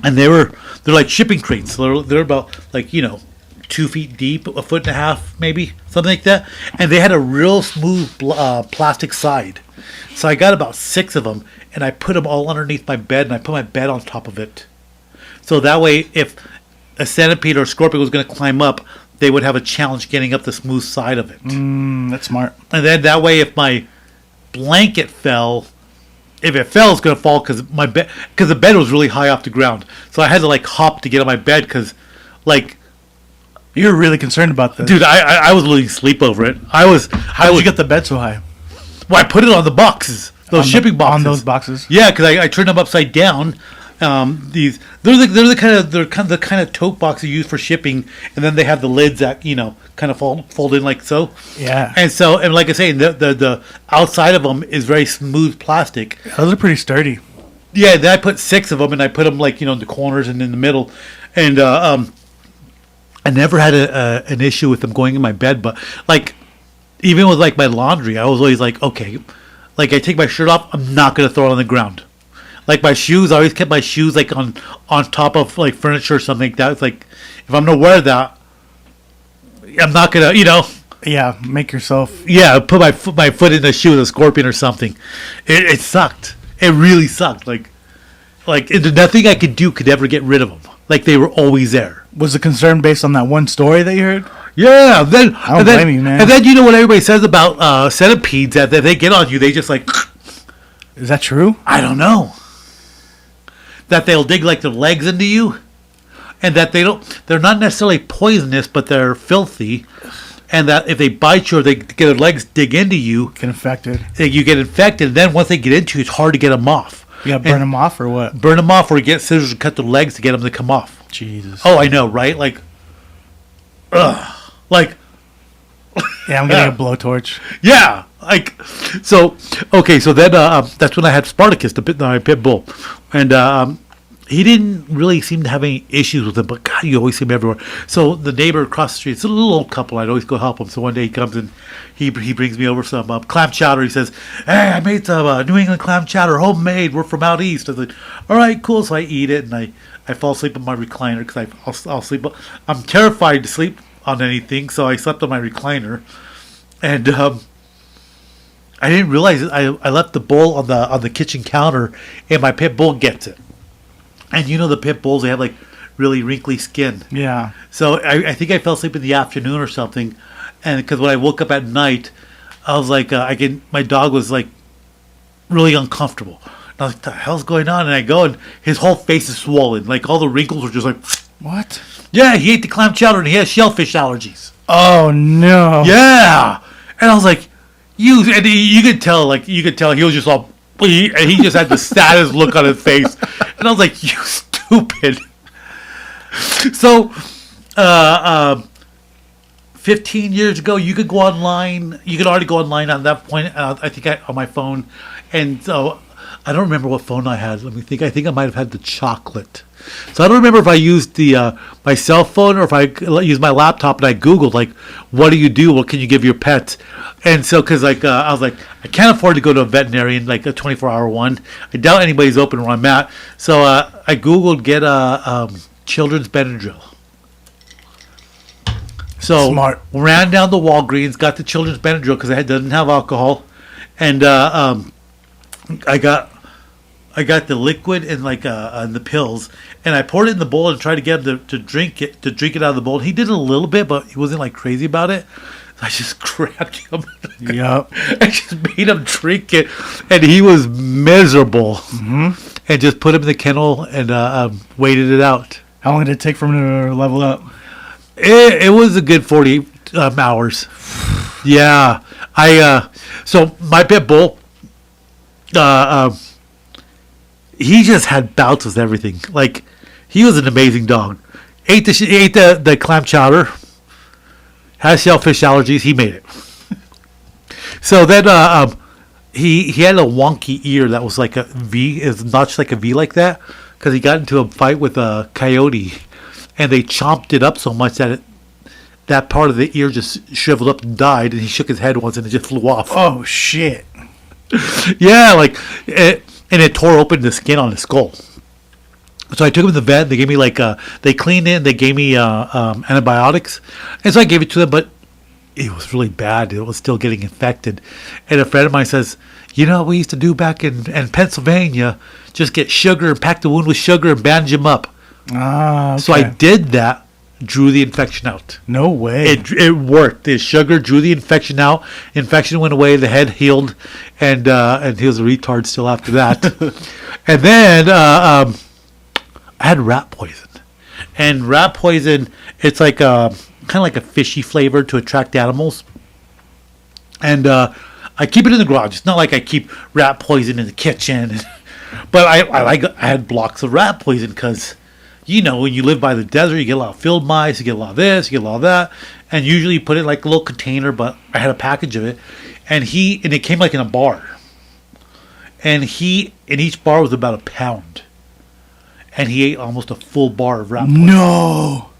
and they're like shipping crates. They're about, like, 2 feet deep, a foot and a half, maybe, something like that. And they had a real smooth plastic side. So I got about 6 of them, and I put them all underneath my bed, and I put my bed on top of it. So that way, if a centipede or a scorpion was going to climb up, they would have a challenge getting up the smooth side of it. That's smart. And then that way, if my blanket fell, if it fell, it's gonna fall because the bed was really high off the ground. So I had to like hop to get on my bed because, like, You're really concerned about this, dude, I was losing sleep over it. How did you get the bed so high? Well, I put it on the boxes, those shipping boxes. On those boxes. Yeah, because I turned them upside down. They're the kind of tote boxes you use for shipping, and then they have the lids that kind of fold in like so. Yeah. And like I say, the outside of them is very smooth plastic. Those are pretty sturdy. Yeah, then I put 6 of them, and I put them like in the corners and in the middle, and I never had an issue with them going in my bed, but like even with like my laundry, I was always like, okay, like I take my shirt off, I'm not gonna throw it on the ground. Like my shoes, I always kept my shoes like on top of like furniture or something like that. It's like if I'm gonna wear that, I'm not gonna, Yeah, make yourself. yeah, put my foot in the shoe of a scorpion or something. It sucked. It really sucked. Like nothing I could do could ever get rid of them. Like they were always there. Was the concern based on that one story that you heard? Yeah, then I don't blame you, man. And then you know what everybody says about centipedes that they get on you, they just like. Is that true? I don't know. That they'll dig like their legs into you, and that they're not necessarily poisonous, but they're filthy, and that if they bite you or they get their legs dig into you, Get infected. you get infected. And then once they get into you, it's hard to get them off. You gotta burn them off or what? Burn them off, or you get scissors and cut their legs to get them to come off. Jesus. Oh, I know, right? Like, like. Yeah, I'm getting a blowtorch. Yeah, like so. Okay, so then that's when I had Spartacus, my pit bull, and he didn't really seem to have any issues with him. But God, you always see him everywhere. So the neighbor across the street, it's a little old couple. I'd always go help him. So one day he comes and he brings me over some clam chowder. He says, "Hey, I made some New England clam chowder, homemade. We're from out east." I was like, "All right, cool." So I eat it and I fall asleep on my recliner because I'll sleep. I'm terrified to sleep on anything, so I slept on my recliner. And I didn't realize it. I left the bowl on the kitchen counter, and my pit bull gets it. And the pit bulls, they have like really wrinkly skin. Yeah. So I think I fell asleep in the afternoon or something, and because when I woke up at night, I was like, my dog was like really uncomfortable. And I was like, the hell's going on? And I go, and his whole face is swollen, like all the wrinkles were just like. What? Yeah, he ate the clam chowder and he has shellfish allergies. Oh no. Yeah. And I was like, you could tell he was just all, and he just had the saddest look on his face. And I was like, you stupid. So, 15 years ago, you could already go online at that point, I think on my phone. And so, I don't remember what phone I had. Let me think. I think I might have had the chocolate. So I don't remember if I used my cell phone or if I used my laptop and I Googled, like, what do you do? What can you give your pet? And so, because I was like, I can't afford to go to a veterinarian, like a 24-hour one. I doubt anybody's open where I'm at. So I Googled get children's Benadryl. So Smart. Ran down to Walgreens, got the children's Benadryl because it doesn't have alcohol. And I got the liquid and the pills, and I poured it in the bowl and tried to get him to drink it out of the bowl. He did a little bit, but he wasn't like crazy about it. I just grabbed him. Yep. I just made him drink it, and he was miserable. Mm-hmm. And just put him in the kennel and waited it out. How long did it take for him to level up? It was a good 40 hours. Yeah. So my pit bull. He just had bouts with everything. Like, he was an amazing dog. Ate the clam chowder. Has shellfish allergies. He made it. So then he had a wonky ear that was like a V. It's notched like a V like that because he got into a fight with a coyote, and they chomped it up so much that that part of the ear just shriveled up and died. And he shook his head once, and it just flew off. Oh shit! Yeah, and it tore open the skin on his skull. So I took him to the vet. They gave me they cleaned it. And they gave me antibiotics, and so I gave it to them. But it was really bad. It was still getting infected. And a friend of mine says, what we used to do back in Pennsylvania? Just get sugar and pack the wound with sugar and bandage him up. Ah, okay. So I did that, drew the infection out. No way. It worked. The sugar drew the infection out. Infection went away. The head healed, and he was a retard still after that. And then I had rat poison, and rat poison, it's like kind of like a fishy flavor to attract animals. And I keep it in the garage. It's not like I keep rat poison in the kitchen, but I had blocks of rat poison because, you know, when you live by the desert, you get a lot of field mice, you get a lot of this, you get a lot of that, and usually you put it in like a little container. But I had a package of it, and it came like in a bar, and in each bar was about a pound, and he ate almost a full bar of rat poison. No.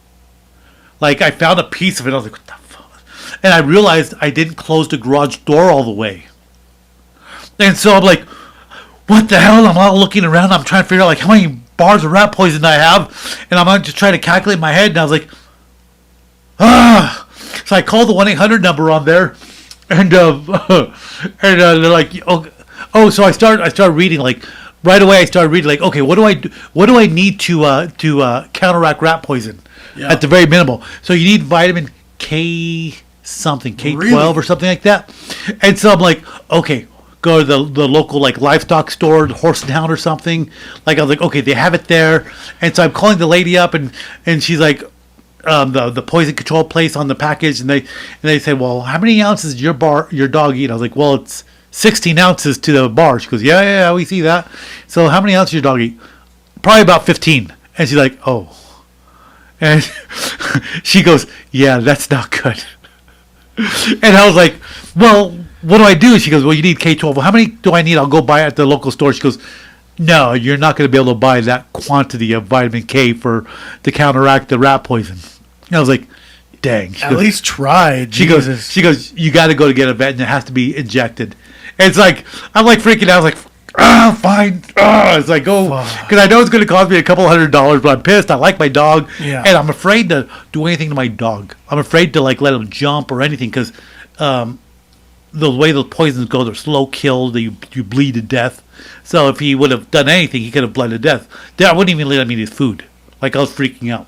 Like, I found a piece of it. I was like, what the fuck? And I realized I didn't close the garage door all the way. And so I'm like, what the hell? I'm all looking around. I'm trying to figure out, like, how many bars of rat poison I have. And I'm just trying to calculate in my head. And I was like, So I called the 1-800 number on there. And they're like, oh, so I started reading, like, right away I started reading, like, okay, what do I need to counteract rat poison? Yeah. At the very minimal. So you need vitamin K something, K12 really? Or something like that. And so I'm like, okay, go to the local like livestock store, Horse and Hound or something. Like, I was like, okay, they have it there. And so I'm calling the lady up, and she's like, the poison control place on the package, and they say, well, how many ounces your dog eat? I was like, well, it's 16 ounces to the bar. She goes, yeah, we see that. So how many ounces your dog eat? Probably about 15. And she's like, oh. And she goes, yeah, that's not good. And I was like, well, what do I do? She goes, well, you need K12. Well, how many do I need? I'll go buy it at the local store. She goes, no, you're not going to be able to buy that quantity of vitamin K to counteract the rat poison. And I was like, dang. At least try. She goes, you got to go to get a vet, and it has to be injected. And it's like, I'm like freaking out. I was like, fine. It's like, go, because I know it's going to cost me a couple $100, but I'm pissed. I like my dog, and I'm afraid to do anything to my dog. I'm afraid to like let him jump or anything, because the way those poisons go, they're slow kill. You bleed to death. So if he would have done anything, he could have bled to death. I wouldn't even let him eat his food. Like, I was freaking out.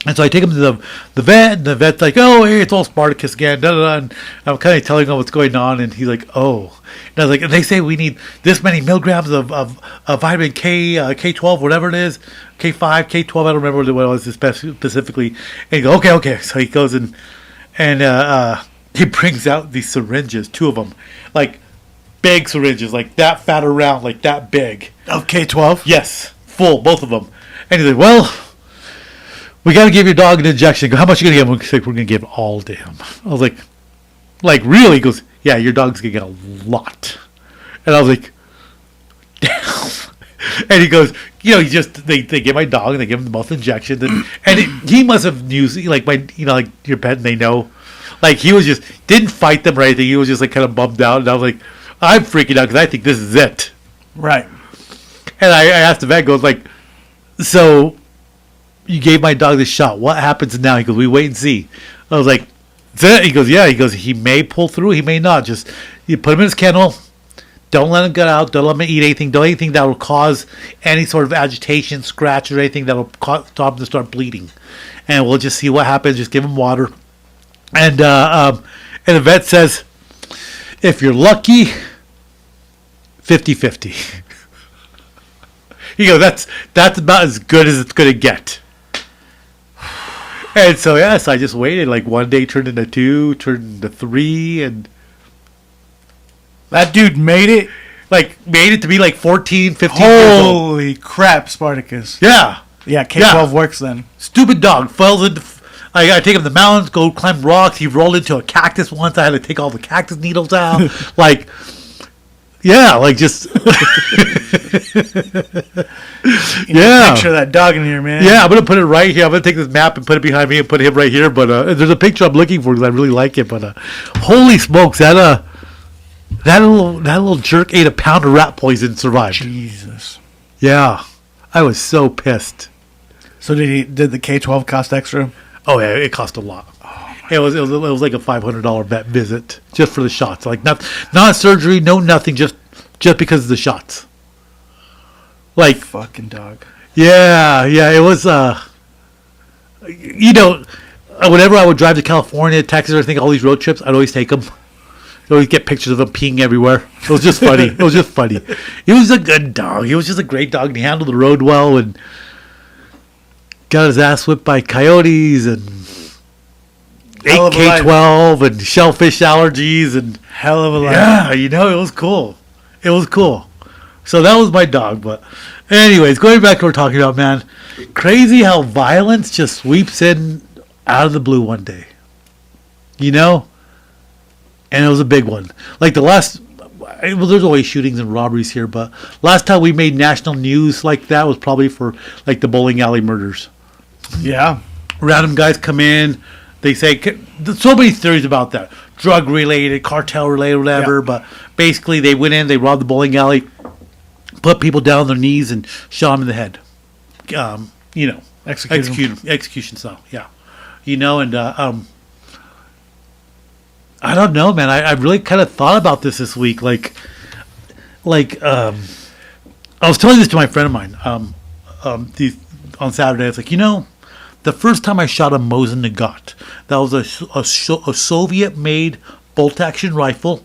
And so I take him to the vet, and the vet's like, oh, hey, it's all Spartacus again. Da, da, da. And I'm kind of telling him what's going on, and he's like, oh. And I was like, and they say we need this many milligrams of vitamin K, K12, whatever it is, K5, K12, I don't remember what it was specifically. And he goes, okay. So he goes and he brings out these syringes, 2 of them, like big syringes, like that fat around, like that big. Of K12? Yes, full, both of them. And he's like, well, we got to give your dog an injection. Go, how much are you going to give him? We're going to give all to him. I was like really? He goes, yeah, your dog's going to get a lot. And I was like, damn. And he goes, you know, they give my dog, and they give him both injections. And he must have used, like, like your pet, and they know. Like, he was just, didn't fight them or anything. He was just, like, kind of bummed out. And I was like, I'm freaking out because I think this is it. Right. And I asked the vet, goes, like, so you gave my dog this shot. What happens now? He goes, we wait and see. I was like, is that it? He goes, yeah. He goes, he may pull through. He may not. Just, you put him in his kennel. Don't let him get out. Don't let him eat anything. Don't anything that will cause any sort of agitation, scratch, or anything that will stop him to start bleeding. And we'll just see what happens. Just give him water. And the vet says, if you're lucky, 50-50. He goes, that's about as good as it's going to get. And so, yes, I just waited. Like, one day turned into 2, turned into 3, and that dude made it. Like, made it to be like 14, 15 years old. Holy crap, Spartacus. Yeah. Yeah, K12 works then. Stupid dog. Falls into... I take him to the mountains, go climb rocks. He rolled into a cactus once. I had to take all the cactus needles out. Like... Yeah, like just... Yeah. Picture that dog in here, man. Yeah, I'm going to put it right here. I'm going to take this map and put it behind me and put him right here. But there's a picture I'm looking for because I really like it. But holy smokes, that little jerk ate a pound of rat poison and survived. Jesus. Yeah. I was so pissed. So did the K12 cost extra? Oh, yeah, it cost a lot. It was like a $500 vet visit just for the shots. Like not surgery, no nothing, just because of the shots. Like fucking dog. Yeah, it was you know, whenever I would drive to California, Texas, or anything, all these road trips, I'd always take him. I'd always get pictures of him peeing everywhere. It was just funny. It was just funny. He was a good dog. He was just a great dog, and he handled the road well, and got his ass whipped by coyotes, and ate K-12, and shellfish allergies, and Hell of a life. yeah, you know, it was cool. It was cool. So that was my dog. But anyways, going back to what we're talking about, man. Crazy how violence just sweeps in out of the blue one day. You know? And it was a big one. Like the last... Well, there's always shootings and robberies here, but last time we made national news like that was probably for like the bowling alley murders. Yeah. Random guys come in. They say... There's so many theories about that. Drug-related, cartel-related, whatever. Yeah. But basically, they went in, they robbed the bowling alley, put people down on their knees, and shot them in the head. You know, execution style. Yeah, you know, and I don't know, man. I really kind of thought about this week. Like, I was telling this to my friend of mine. On Saturday, it's like, you know, the first time I shot a Mosin Nagant, that was a Soviet-made bolt-action rifle,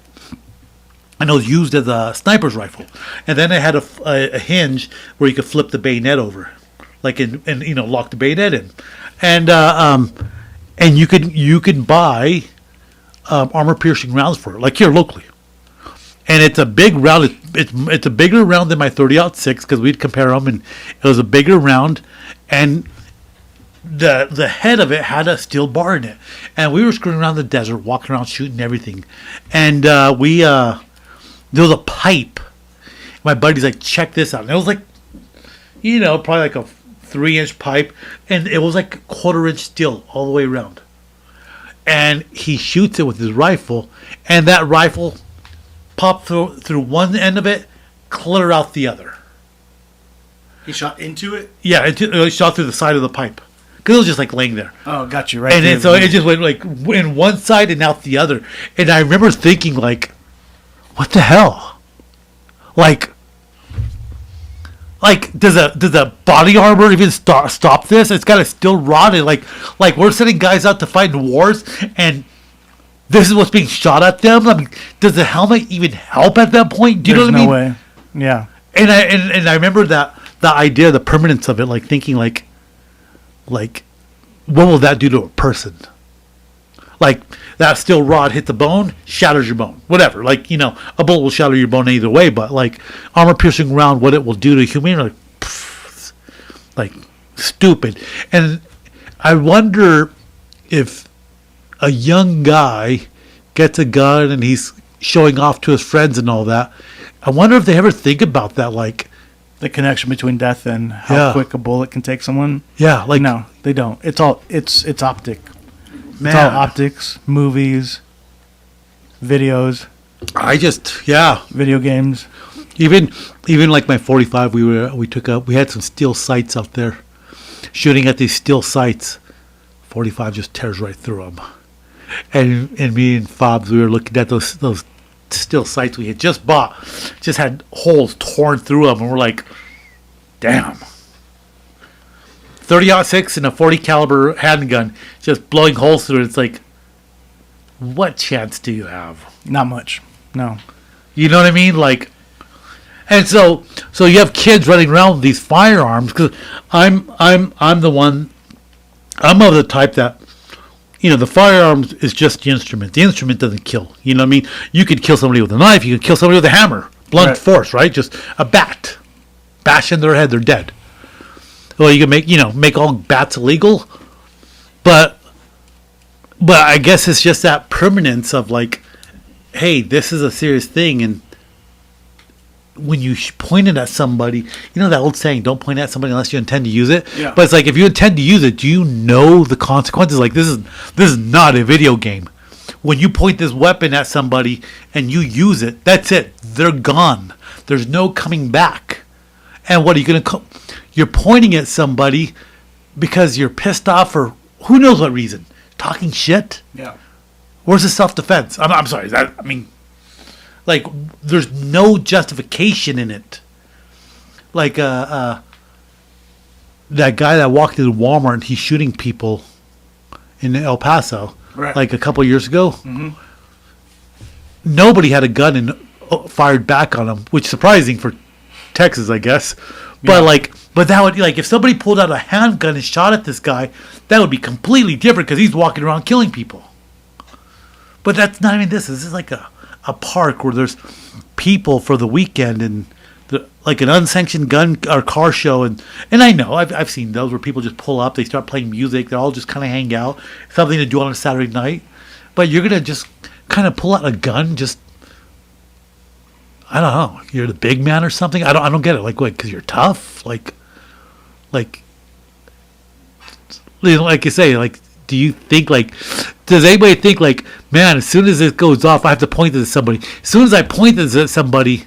and it was used as a sniper's rifle. And then it had a hinge where you could flip the bayonet over, like and you know, lock the bayonet in, and you could buy armor-piercing rounds for it, like here locally. And it's a big round. It's a bigger round than my 30-06 because we'd compare them, and it was a bigger round, and the head of it had a steel bar in it, and we were screwing around the desert, walking around shooting everything, and there was a pipe. My buddy's like, check this out, and it was like, you know, probably like a 3-inch pipe, and it was like 1/4-inch steel all the way around, and he shoots it with his rifle, and that rifle popped through one end of it, clear out the other. He shot into it? Yeah, it shot through the side of the pipe. Because it was just like laying there. Oh, got you right. And then, so it just went like in one side and out the other. And I remember thinking like, what the hell? Like does a body armor even stop this? It's got to still rotted. Like we're sending guys out to fight in wars, and this is what's being shot at them. I mean, does the helmet even help at that point? Do you know what I mean? There's no way. Yeah. And I remember the idea, the permanence of it, like thinking like what will that do to a person? Like that steel rod hit the bone, shatters your bone, whatever. Like, you know, a bullet will shatter your bone either way, but like armor piercing round, what it will do to a human, like stupid. And I wonder if a young guy gets a gun and he's showing off to his friends and all that. I wonder if they ever think about that, like the connection between death and how quick a bullet can take someone. Yeah, like no, they don't. It's optic. Man. It's all optics, movies, videos. Video games. Even like my 45, we had some steel sights out there, shooting at these steel sights. 45 just tears right through them. And me and Fobs, we were looking at those steel sights we had just bought, just had holes torn through them, and we're like, damn. 30-06 and a 40 caliber handgun just blowing holes through it. It's like, what chance do you have? Not much. No. You know what I mean? Like, and so you have kids running around with these firearms, because I'm the one. I'm of the type that, you know, the firearms is just the instrument. The instrument doesn't kill. You know what I mean? You could kill somebody with a knife. You could kill somebody with a hammer. Blunt force, right? Just a bat. Bash in their head, they're dead. Well, you can make all bats illegal. But I guess it's just that permanence of like, hey, this is a serious thing. And when you point it at somebody, you know that old saying, don't point at somebody unless you intend to use it. Yeah. But it's like, if you intend to use it, do you know the consequences? Like, this is not a video game. When you point this weapon at somebody and you use it, that's it. They're gone. There's no coming back. And what are you going to... You're pointing at somebody because you're pissed off for who knows what reason. Talking shit? Yeah. Where's the self-defense? I'm sorry. Like, there's no justification in it. Like, that guy that walked into Walmart and he's shooting people in El Paso, Right. like a couple years ago. Mm-hmm. Nobody had a gun and fired back on him, which is surprising for Texas, I guess. But but that would if somebody pulled out a handgun and shot at this guy, that would be completely different because he's walking around killing people. But that's not even this. This is like a park where there's people for the weekend and like an unsanctioned gun or car show, and I know I've seen those where people just pull up, they start playing music, they all just kind of hang out, something to do on a Saturday night. But you're gonna just kind of pull out a gun, just I don't know, you're the big man or something. I don't get it. Like what? Because you're tough. Like you say, like do you think does anybody think man, as soon as it goes off, I have to point this at somebody. As soon as I point this at somebody,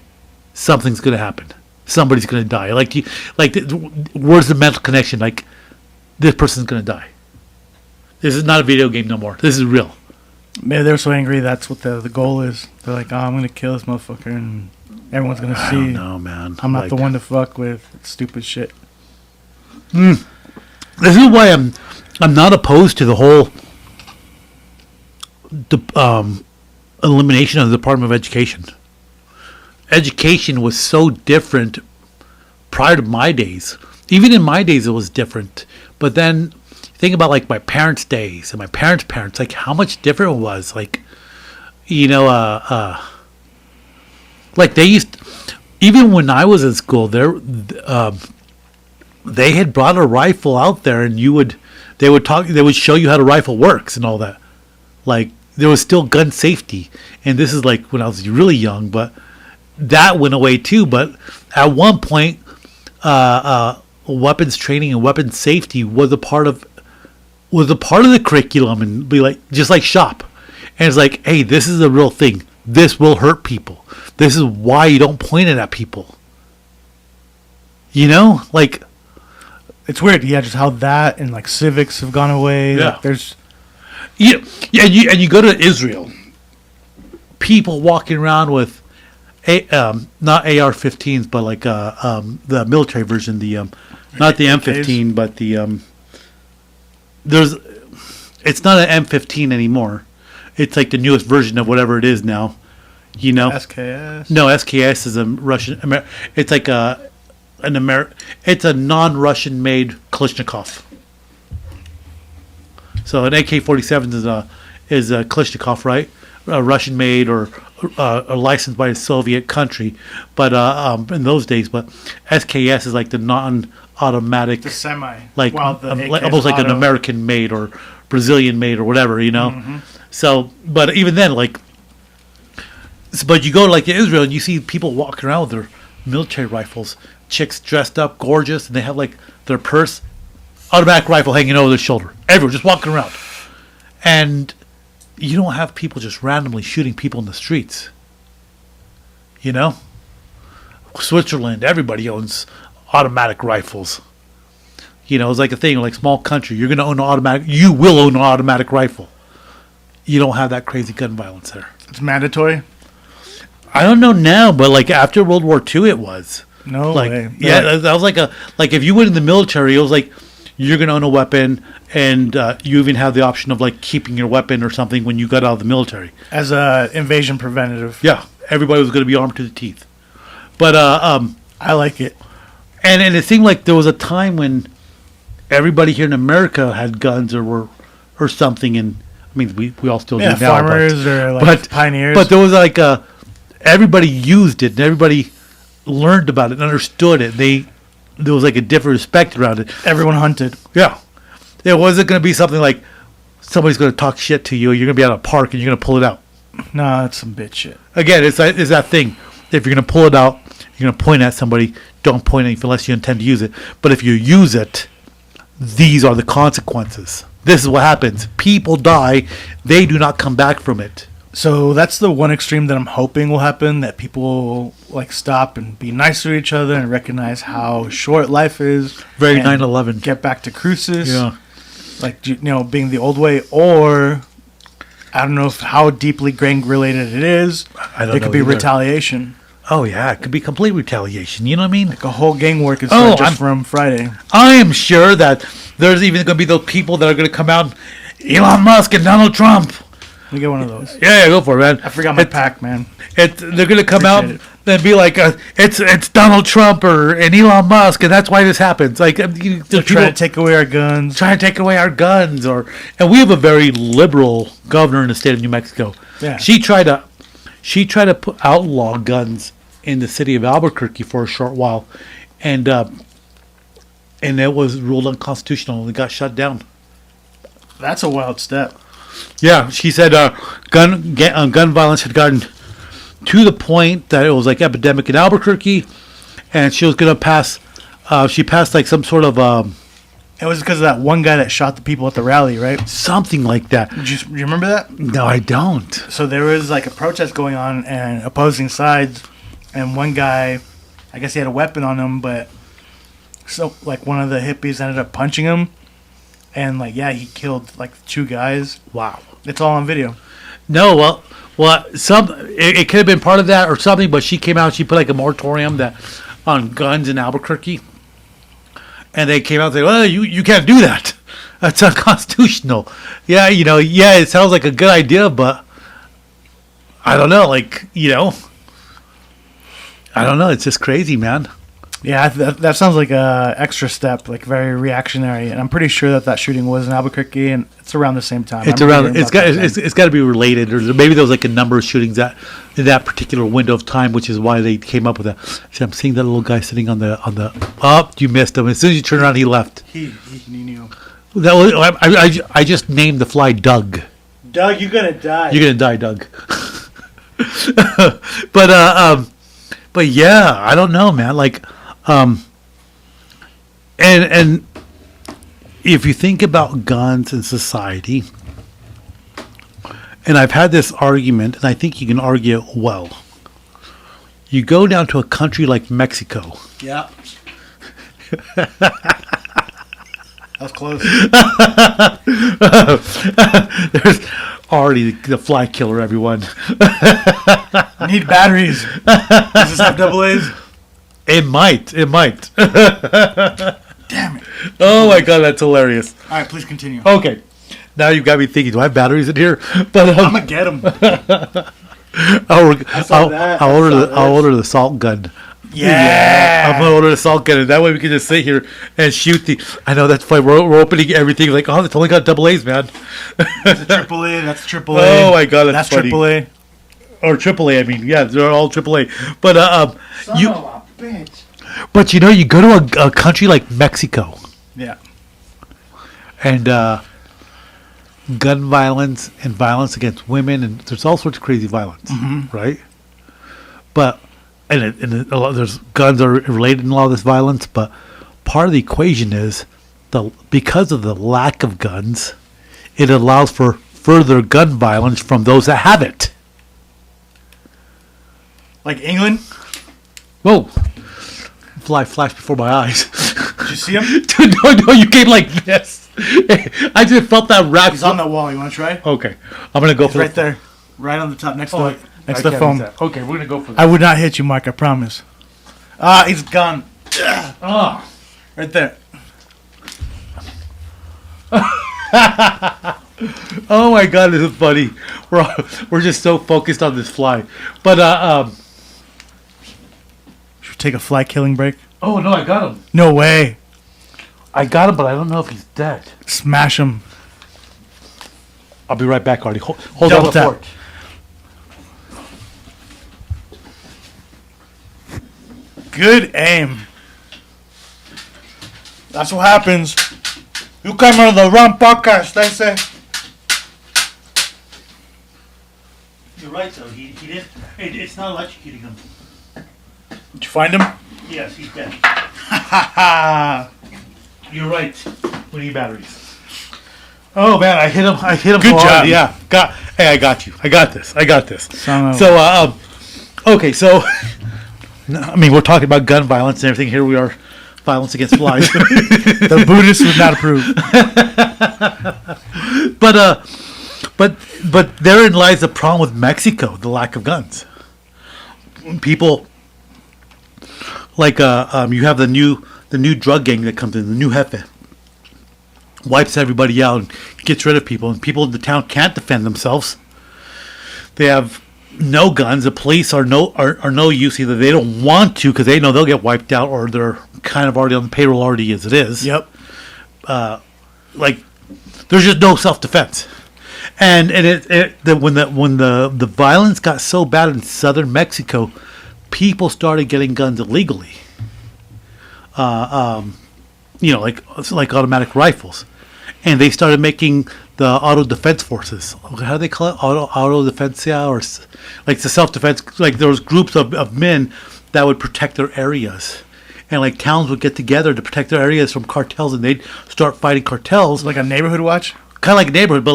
something's gonna happen. Somebody's gonna die. Where's the mental connection? Like, this person's gonna die. This is not a video game no more. This is real. Maybe they're so angry that's what the goal is. They're like, oh, I'm gonna kill this motherfucker, and everyone's gonna see. I don't know, man. I'm not the one to fuck with. It's stupid shit. This is why I'm not opposed to the whole elimination of the Department of Education. Education was so different prior to my days. Even in my days, it was different. But then think about my parents' days and my parents' parents, how much different it was. They used, even when I was in school, they had brought a rifle out there, and they would show you how the rifle works and all that. There was still gun safety, and this is when I was really young, but that went away too. But at one point, weapons training and weapons safety was a part of the curriculum, and be just like shop. And it's hey, this is a real thing. This will hurt people. This is why you don't point it at people. It's weird, just how that and civics have gone away. Yeah. There's and you go to Israel, people walking around with not AR-15s, but the military version, not the M15, but it's not an M15 anymore. It's the newest version of whatever it is now. SKS. No, SKS is a Russian. It's it's a non-Russian made Kalashnikov. So an AK-47 is a Kalashnikov, right? Russian made or licensed by a Soviet country, but in those days. But SKS is the non-automatic, the semi, almost like an American made or Brazilian made or whatever, Mm-hmm. So, but even then, but you go to Israel and you see people walking around with their military rifles, chicks dressed up, gorgeous, and they have their purse, automatic rifle hanging over their shoulder. Everyone just walking around, and you don't have people just randomly shooting people in the streets. Switzerland, everybody owns automatic rifles. It's a thing, small country. You're going to own an automatic. You will own an automatic rifle. You don't have that crazy gun violence there. It's mandatory. I don't know now, but after World War II, it was. No way. Yeah, that was if you went in the military, it was you're going to own a weapon, and you even have the option of keeping your weapon or something when you got out of the military. As a invasion preventative. Yeah, everybody was going to be armed to the teeth. But I like it. And it seemed like there was a time when everybody here in America had guns or something, and I mean we all still do now. Farmers or pioneers. But there was everybody used it and everybody learned about it and understood it. There was a different respect around it. Everyone hunted. Yeah. It wasn't going to be something somebody's going to talk shit to you. You're going to be at a park and you're going to pull it out. No, it's some bitch shit. Again, it's that thing. If you're going to pull it out, you're going to point at somebody. Don't point at it unless you intend to use it. But if you use it, these are the consequences. This is what happens. People die. They do not come back from it. So that's the one extreme that I'm hoping will happen, that people will stop and be nicer to each other and recognize how short life is. Very 9/11. Get back to Cruces. Yeah. Being the old way, or I don't know how deeply gang related it is. I don't know. It could be retaliation. Oh yeah, it could be complete retaliation. You know what I mean? Like a whole gang war could Oh, start just from Friday. I am sure that there's even going to be those people that are going to come out, Elon Musk and Donald Trump. Let me get one of those. Yeah, go for it, man. I forgot my pack, man. They're going to come out Appreciate and be like, it's Donald Trump and Elon Musk, and that's why this happens. Like, They're trying to take away our guns. trying to take away our guns, and we have a very liberal governor in the state of New Mexico. Yeah. She tried to put outlaw guns in the city of Albuquerque for a short while, and it was ruled unconstitutional and it got shut down. That's a wild step. Yeah, she said gun violence had gotten to the point that it was like epidemic in Albuquerque, and she was gonna pass. She passed like some sort of It was because of that one guy that shot the people at the rally, right? something like that. You remember that? No, I don't. So there was like a protest going on and opposing sides, and one guy, I guess he had a weapon on him, but so like one of the hippies ended up punching him, and like he killed like 2 guys. Wow. It's all on video. No, well, it could have been part of that or something, but she came out. She put like a moratorium on guns in Albuquerque, and they came out and said, "Well, you can't do that. That's unconstitutional." Yeah, it sounds like a good idea, but I don't know. I don't know. It's just crazy, man. Yeah, that sounds like a extra step, like very reactionary. And I'm pretty sure that shooting was in Albuquerque, and it's around the same time. It's around. It's got to be related, or maybe there was like a number of shootings in that particular window of time, which is why they came up with that. See, I'm seeing that little guy sitting on the. Oh, you missed him. As soon as you turn around, he left. He knew. That was. I just named the fly Doug. Doug, you're gonna die. You're gonna die, Doug. But yeah, I don't know, man. And if you think about guns in society, and I've had this argument, and I think you can argue it well. You go down to a country like Mexico. Yeah. That was close. There's already the fly killer, everyone. Need batteries. Does this have double A's? It might. Damn it. Oh my god, that's hilarious. All right, please continue. Okay. Now you've got me thinking, do I have batteries in here? But I'm going to get them. I'll order the salt gun. Yeah. I'm going to order the salt gun. And that way we can just sit here and shoot I know, that's why we're opening everything like, oh, it's only got double A's, man. That's a triple A. That's triple A. Oh my god, that's funny. Triple A. Or triple A, I mean. Yeah, they're all triple A. But, Son of a bitch. But you go to a country like Mexico. Yeah. And gun violence and violence against women, and there's all sorts of crazy violence, right? But there's guns are related in a lot of this violence. But part of the equation is because of the lack of guns, it allows for further gun violence from those that have it. Like England? Whoa! Fly flashed before my eyes. Did you see him? Dude, no, you came like this. I just felt that rap. He's on that wall. You want to try? Okay, I'm gonna go for right there, right on the top, next to I the can't phone. miss that. Okay, we're gonna go for that. I would not hit you, Mark. I promise. He's gone. Oh. Right there. Oh my god, this is funny. We're just so focused on this fly. But Should we take a fly killing break? oh no, I got him. No way. I got him, but I don't know if he's dead. Smash him. I'll be right back, Artie. Hold on Double the tap. fort. Good aim. That's what happens. You come on the wrong podcast, they say. You're right, though. He didn't. It's not electrocuting him. Did you find him? Yes, he's dead. Ha ha. You're right. We need batteries. Oh man, I hit him. Good hard. job. Yeah. Hey, I got you. I got this. Son of- So, okay. So, I mean, we're talking about gun violence and everything. Here we are, violence against flies. The Buddhists would not approve. But therein lies the problem with Mexico: the lack of guns. People you have the new drug gang that comes in, the new Jefe, wipes everybody out and gets rid of people, and people in the town can't defend themselves. They have no guns. The police are no use either. They don't want to because they know they'll get wiped out, or they're kind of already on the payroll already as it is. Yep. There's just no self-defense. And when the violence got so bad in southern Mexico, people started getting guns illegally. Like automatic rifles, and they started making the auto defense forces. How do they call it? Auto defensia, or like the self-defense. Like there was groups of men that would protect their areas. And like towns would get together to protect their areas from cartels, and they'd start fighting cartels. Like a neighborhood watch? Kind of like a neighborhood, but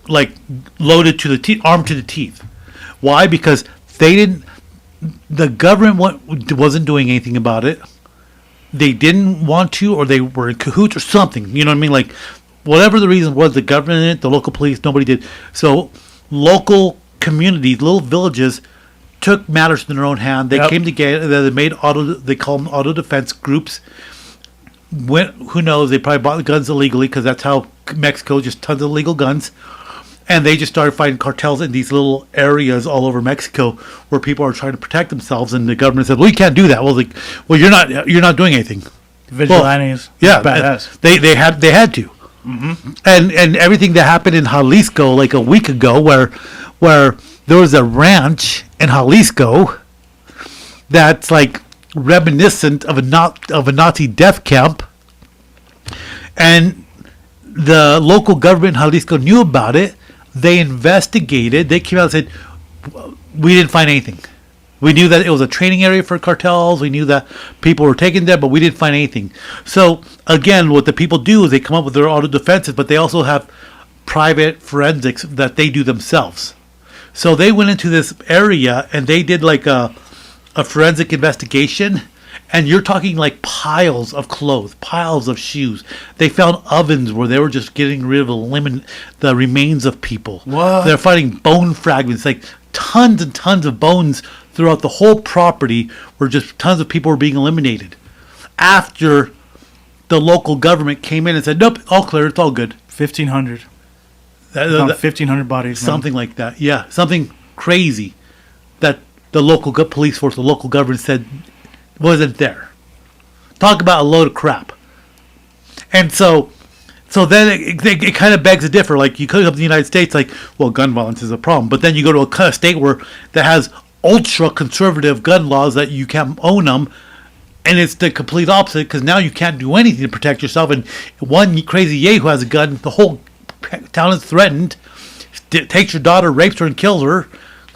like loaded to the teeth, armed to the teeth. Why? Because the government wasn't doing anything about it. They didn't want to, or they were in cahoots or something. You know what I mean? Like, whatever the reason was, the government, the local police, nobody did. So, local communities, little villages, took matters in their own hand. They came together. They made they call them auto defense groups. Who knows? They probably bought the guns illegally because that's how Mexico, just tons of illegal guns. And they just started fighting cartels in these little areas all over Mexico where people are trying to protect themselves. And the government said, "Well, you can't do that." Well, you're not doing anything. Vigilantes, well, yeah, badass. They had to. Mm-hmm. And everything that happened in Jalisco like a week ago, where there was a ranch in Jalisco that's like reminiscent of a Nazi death camp, and the local government in Jalisco knew about it. They investigated. They came out and said, "We didn't find anything. We knew that it was a training area for cartels. We knew that people were taken there, but we didn't find anything." So again, what the people do is they come up with their auto defenses, but they also have private forensics that they do themselves. So they went into this area and they did like a forensic investigation. And you're talking like piles of clothes, piles of shoes. They found ovens where they were just getting rid of the remains of people. What? They're finding bone fragments, like tons and tons of bones throughout the whole property, where just tons of people were being eliminated. After the local government came in and said, "Nope, all clear, it's all good." 1,500. 1,500 bodies. Something like that, yeah. Something crazy that the local police force, the local government said wasn't there. Talk about a load of crap. And so then it kind of begs to differ. Like, you could come to the United States, like, well, gun violence is a problem. But then you go to a kind of state that has ultra conservative gun laws that you can't own them, and it's the complete opposite, because now you can't do anything to protect yourself. And one crazy yay who has a gun, the whole town is threatened, takes your daughter, rapes her, and kills her.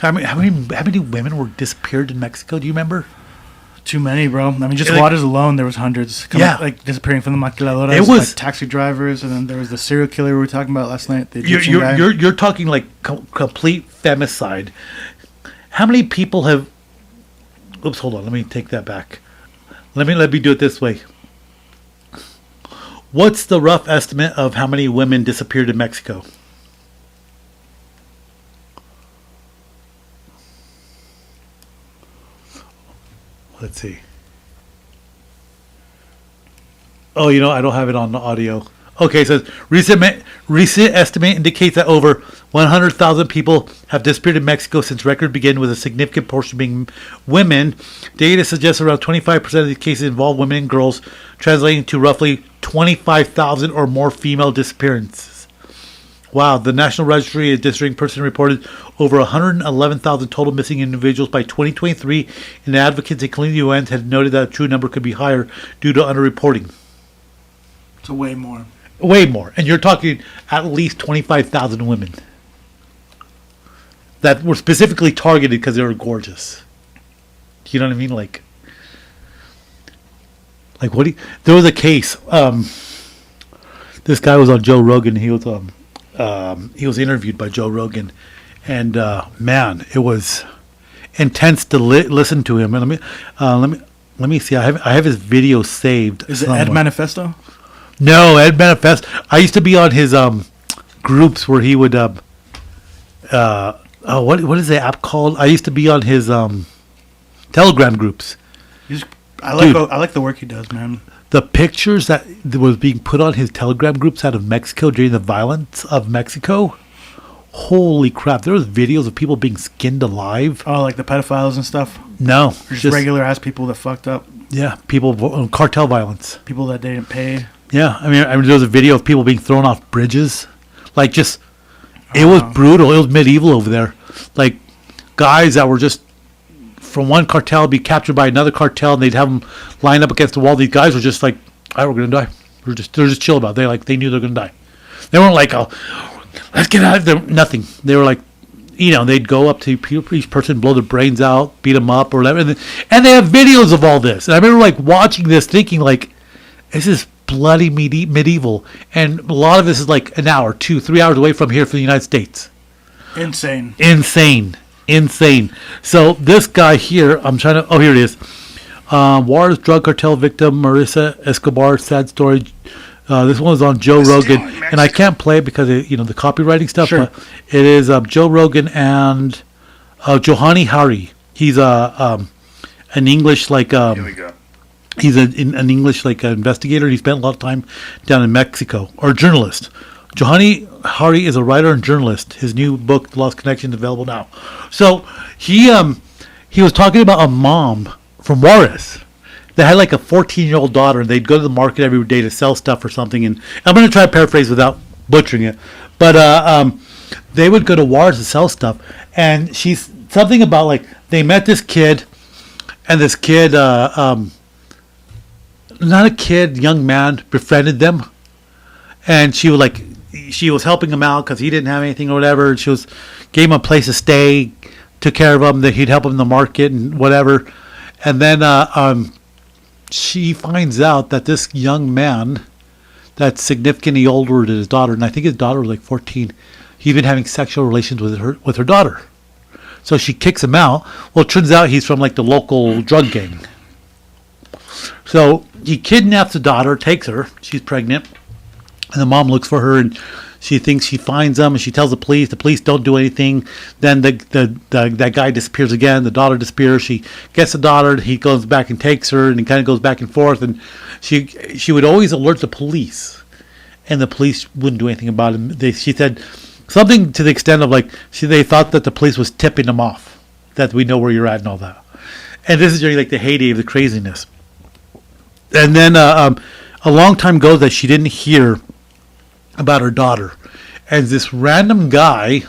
How many women were disappeared in Mexico? Do you remember? Too many, bro. I mean, just Juarez alone, there was hundreds disappearing from the maquiladoras. It was like taxi drivers, and then there was the serial killer we were talking about last night. The Egyptian you're, guy. you're talking like complete femicide. How many people have? Oops, hold on. Let me take that back. Let me do it this way. What's the rough estimate of how many women disappeared in Mexico? Let's see. Oh, I don't have it on the audio. Okay, it says recent estimate indicates that over 100,000 people have disappeared in Mexico since record began, with a significant portion being women. Data suggests around 25% of these cases involve women and girls, translating to roughly 25,000 or more female disappearances. Wow, the National Registry of Disappearing Persons reported over 111,000 total missing individuals by 2023, and advocates including the UN had noted that a true number could be higher due to underreporting. So way more. Way more. And you're talking at least 25,000 women that were specifically targeted because they were gorgeous. You know what I mean? Like what there was a case. This guy was on Joe Rogan. He was interviewed by Joe Rogan, and man, it was intense to listen to him. And let me see. I have his video saved. Is it Ed Manifesto? No, Ed Manifest. I used to be on his groups where he would what is the app called? I used to be on his Telegram groups. I like the work he does, man. The pictures that was being put on his Telegram groups out of Mexico during the violence of Mexico. Holy crap! There was videos of people being skinned alive. Oh, like the pedophiles and stuff. No, just regular ass people that fucked up. Yeah, people cartel violence. People that didn't pay. Yeah, I mean, there was a video of people being thrown off bridges, like just. It was brutal. It was medieval over there. Like guys that were just from one cartel be captured by another cartel, and they'd have them lined up against the wall. These guys were just like, "All right, we're gonna die." They're just chill about it. They knew they're gonna die. They weren't like, "Oh, let's get out of there." Nothing. They were like, they'd go up to each person, blow their brains out, beat them up or whatever. And they have videos of all this. And I remember like watching this, thinking like, this is bloody medieval. And a lot of this is like an hour, 2, 3 hours away from here from the United States. Insane. So this guy here, I'm trying to. Oh, here it is. Juarez drug cartel victim Marissa Escobar. Sad story. This one was on Joe Rogan, and I can't play it because of, the copywriting stuff. Sure. But it is Joe Rogan and Johanny Hari. He's an English Here we go. He's an English investigator. He spent a lot of time down in Mexico, or a journalist. Johanny Hari is a writer and journalist. His new book, The Lost Connection, is available now. So he was talking about a mom from Juarez that had like a 14-year-old daughter, and they'd go to the market every day to sell stuff or something. And I'm going to try to paraphrase without butchering it, but they would go to Juarez to sell stuff, and she's something about like they met this kid, and this kid, not a kid, young man, befriended them, and she was helping him out because he didn't have anything or whatever. She gave him a place to stay, took care of him, that he'd help him in the market and whatever. And then she finds out that this young man that's significantly older than his daughter, and I think his daughter was like 14, he'd been having sexual relations with her daughter. So she kicks him out. Well, it turns out he's from like the local drug gang. So he kidnaps the daughter, takes her, she's pregnant, and the mom looks for her, and she thinks she finds them, and she tells the police. The police don't do anything. Then that guy disappears again. The daughter disappears. She gets the daughter. He goes back and takes her, and he kind of goes back and forth. And she would always alert the police, and the police wouldn't do anything about it. She said something to the extent of like they thought that the police was tipping them off, that we know where you're at and all that. And this is during like the heyday of the craziness. And then a long time goes that she didn't hear about her daughter, and this random guy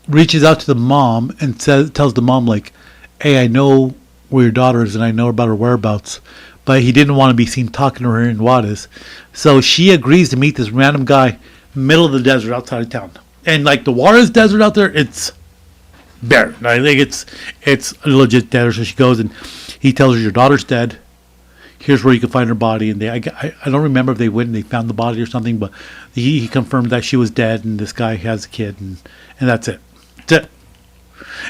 reaches out to the mom and tells the mom like, "Hey, I know where your daughter is, and I know about her whereabouts," but he didn't want to be seen talking to her in Juarez, so she agrees to meet this random guy middle of the desert outside of town. And like the Juarez desert out there, it's barren. I think it's a legit desert. So she goes and he tells her, "Your daughter's dead. Here's where you can find her body." And I don't remember if they went and they found the body or something, but he confirmed that she was dead, and this guy has a kid, and that's it. That's it.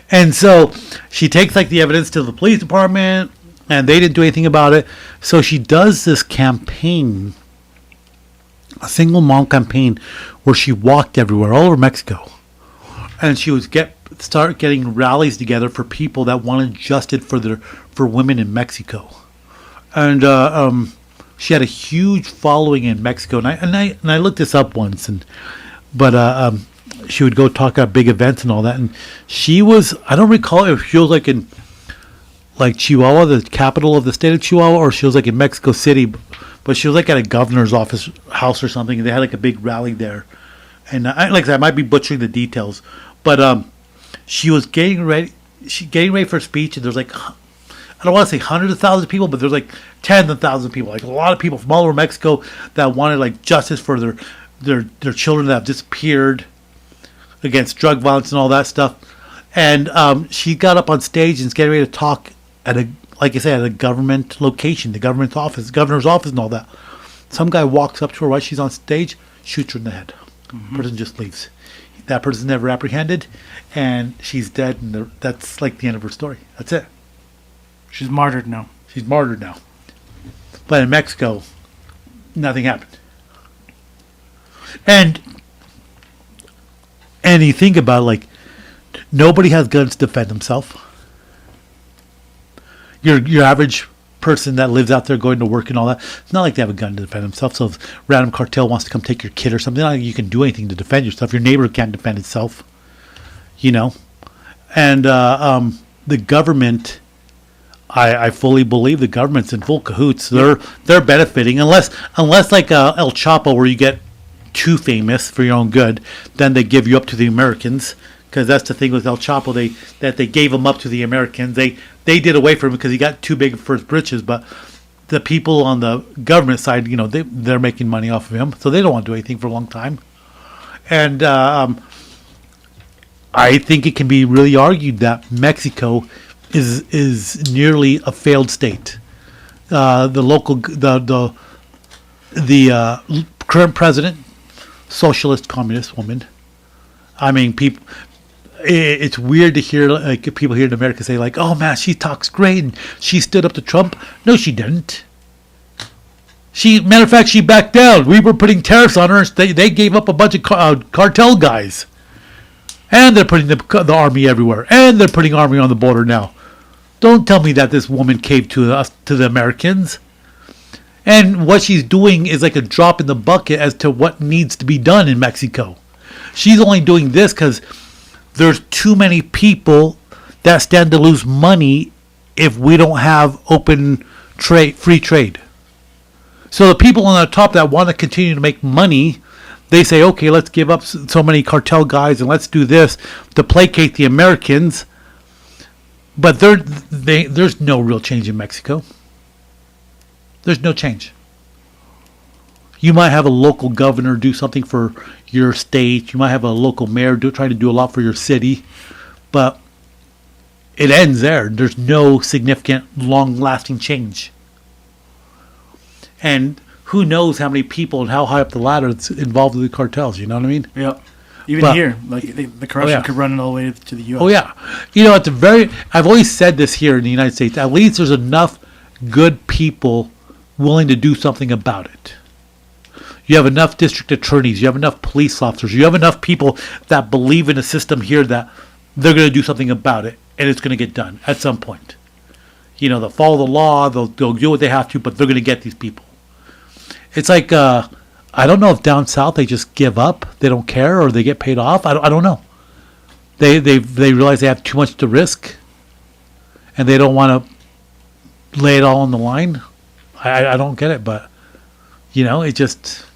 And so she takes like the evidence to the police department, and they didn't do anything about it. So she does this campaign, a single mom campaign, where she walked everywhere, all over Mexico, and she would start getting rallies together for people that wanted justice for women in Mexico. And she had a huge following in Mexico, and I looked this up once, but she would go talk at big events and all that. And she was, I don't recall if she was like in like Chihuahua, the capital of the state of Chihuahua, or she was like in Mexico City, but she was like at a governor's house or something, and they had like a big rally there. And like I said, I might be butchering the details, but she was getting ready for a speech, and there's like, I don't want to say hundreds of thousands of people, but there's like tens of thousands of people, like a lot of people from all over Mexico that wanted like justice for their children that have disappeared, against drug violence and all that stuff. And she got up on stage and was getting ready to talk at a government location, the governor's office and all that. Some guy walks up to her while she's on stage, shoots her in the head. Mm-hmm. Person just leaves. That person's never apprehended, and she's dead, and that's like the end of her story. That's it. She's martyred now. But in Mexico, nothing happened. And you think about it, like, nobody has guns to defend themselves. your average person that lives out there going to work and all that, it's not like they have a gun to defend themselves. So if random cartel wants to come take your kid or something, not like you can do anything to defend yourself. Your neighbor can't defend itself, you know. And the government, I fully believe the government's in full cahoots. They're benefiting unless like El Chapo, where you get too famous for your own good, then they give you up to the Americans. Because that's the thing with El Chapo, they gave him up to the Americans. They did away from him because he got too big for his britches. But the people on the government side, you know, they're making money off of him, so they don't want to do anything for a long time. And I think it can be really argued that Mexico is nearly a failed state. The current president, socialist communist woman. I mean, people. It's weird to hear like people here in America say like, "Oh man, she talks great and she stood up to Trump." No, she didn't. Matter of fact, she backed down. We were putting tariffs on her. They gave up a bunch of cartel guys, and they're putting the army everywhere, and they're putting army on the border now. Don't tell me that this woman caved to us, to the Americans. And what she's doing is like a drop in the bucket as to what needs to be done in Mexico. She's only doing this because there's too many people that stand to lose money if we don't have open trade, free trade. So the people on the top that want to continue to make money, they say, okay, let's give up so many cartel guys and let's do this to placate the Americans. But there's no real change in Mexico. There's no change. You might have a local governor do something for your state. You might have a local mayor trying to do a lot for your city. But it ends there. There's no significant, long-lasting change. And who knows how many people and how high up the ladder that's involved with the cartels. You know what I mean? Yeah. Even here, like the corruption could run all the way to the U.S. Oh, yeah. You know, I've always said this here in the United States. At least there's enough good people willing to do something about it. You have enough district attorneys. You have enough police officers. You have enough people that believe in a system here that they're going to do something about it, and it's going to get done at some point. You know, they'll follow the law. They'll do what they have to, but they're going to get these people. It's like, I don't know if down south they just give up. They don't care, or they get paid off. I don't know. They realize they have too much to risk, and they don't want to lay it all on the line. I don't get it, but you know, it just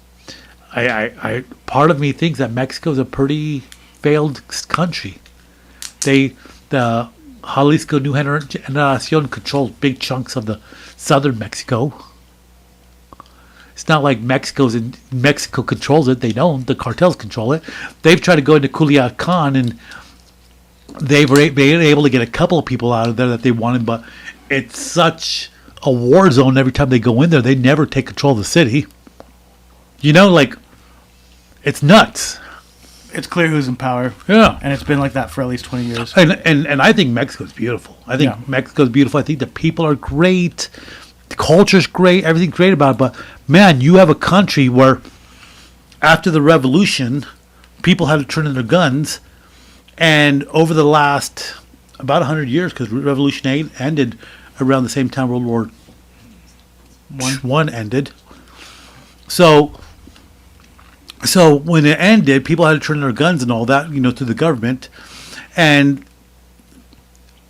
I part of me thinks that Mexico is a pretty failed country. The Jalisco New Generacion controls big chunks of the southern Mexico. It's not like Mexico controls it. They don't. The cartels control it. They've tried to go into Culiacan, and they were able to get a couple of people out of there that they wanted, but it's such a war zone every time they go in there. They never take control of the city. You know, like, it's nuts. It's clear who's in power. Yeah. And it's been like that for at least 20 years. And I think Mexico's beautiful. I think Mexico's beautiful. I think the people are great. The culture's great. Everything's great about it. But, man, you have a country where after the revolution, people had to turn in their guns. And over the last about 100 years, because Revolution ended around the same time World War I ended. So when it ended, people had to turn their guns and all that, you know, to the government. And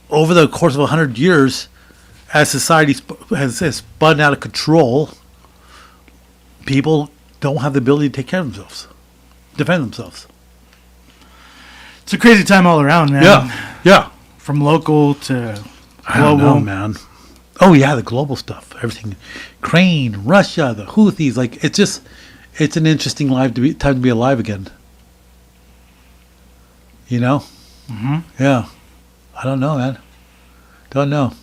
over the course of 100 years, as society has spun out of control, people don't have the ability to take care of themselves, defend themselves. It's a crazy time all around, man. Yeah. From local to global. I don't know, man. Oh, yeah, the global stuff. Everything. Ukraine, Russia, the Houthis. Like, it's an interesting time to be alive again. You know? Mm-hmm. Yeah. I don't know, man. Don't know.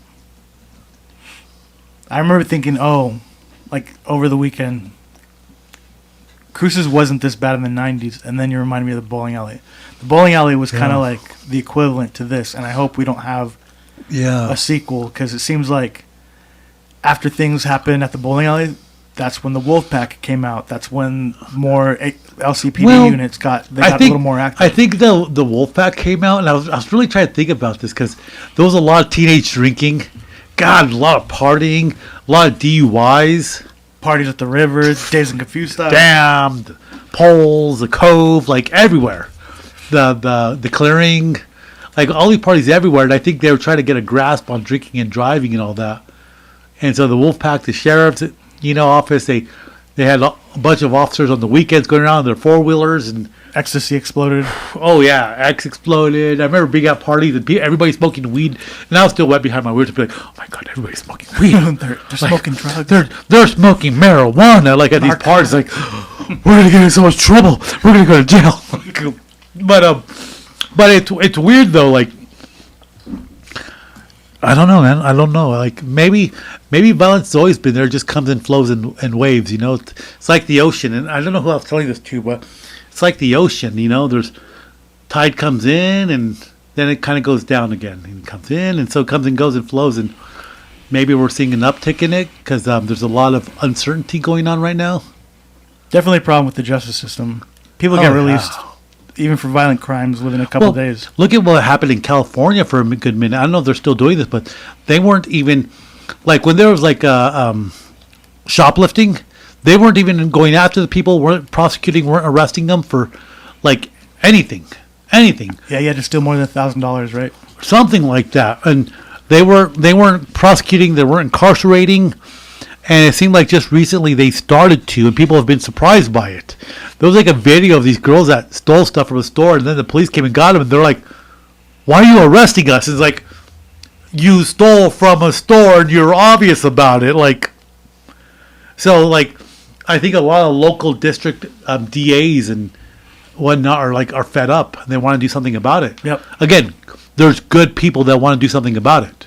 I remember thinking, like, over the weekend, Cruces wasn't this bad in the 90s, and then you reminded me of the bowling alley. The bowling alley was kind of like the equivalent to this, and I hope we don't have a sequel, because it seems like after things happened at the bowling alley, that's when the Wolfpack came out. That's when more LCPD units got a little more active. I think the Wolfpack came out, and I was really trying to think about this, because there was a lot of teenage drinking God, a lot of partying, a lot of DUIs. Parties at the rivers, Days and Confused stuff. Damned poles, the cove, like everywhere. The clearing, like all these parties everywhere. And I think they were trying to get a grasp on drinking and driving and all that. And so the Wolfpack, the sheriff's, office, they had a bunch of officers on the weekends going around in their four-wheelers and Ecstasy exploded. oh yeah, X exploded. I remember being at parties and everybody smoking weed, and I was still wet behind my ears to be like, "Oh my god, everybody's smoking weed. they're smoking drugs. They're smoking marijuana." Like at these parties, like we're gonna get in so much trouble. We're gonna go to jail. but it's weird though. Like I don't know, man. I don't know. Like maybe violence has always been there. It just comes and flows in waves. It's like the ocean, and I don't know who I was telling this to, but. It's like the ocean, there's tide comes in and then it kind of goes down again. And it comes in and so it comes and goes and flows. And maybe we're seeing an uptick in it because there's a lot of uncertainty going on right now. Definitely a problem with the justice system. People get released, even for violent crimes, within a couple of days. Look at what happened in California for a good minute. I don't know if they're still doing this, but they weren't even, like when there was like shoplifting, they weren't even going after the people, weren't prosecuting, weren't arresting them for, like, anything. Yeah, you had to steal more than $1,000, right? Something like that. And they weren't prosecuting, they weren't incarcerating. And it seemed like just recently they started to, and people have been surprised by it. There was like a video of these girls that stole stuff from a store, and then the police came and got them, and they're like, "Why are you arresting us?" It's like, you stole from a store, and you're obvious about it. I think a lot of local district DAs and whatnot are fed up. And they want to do something about it. Yep. Again, there's good people that want to do something about it.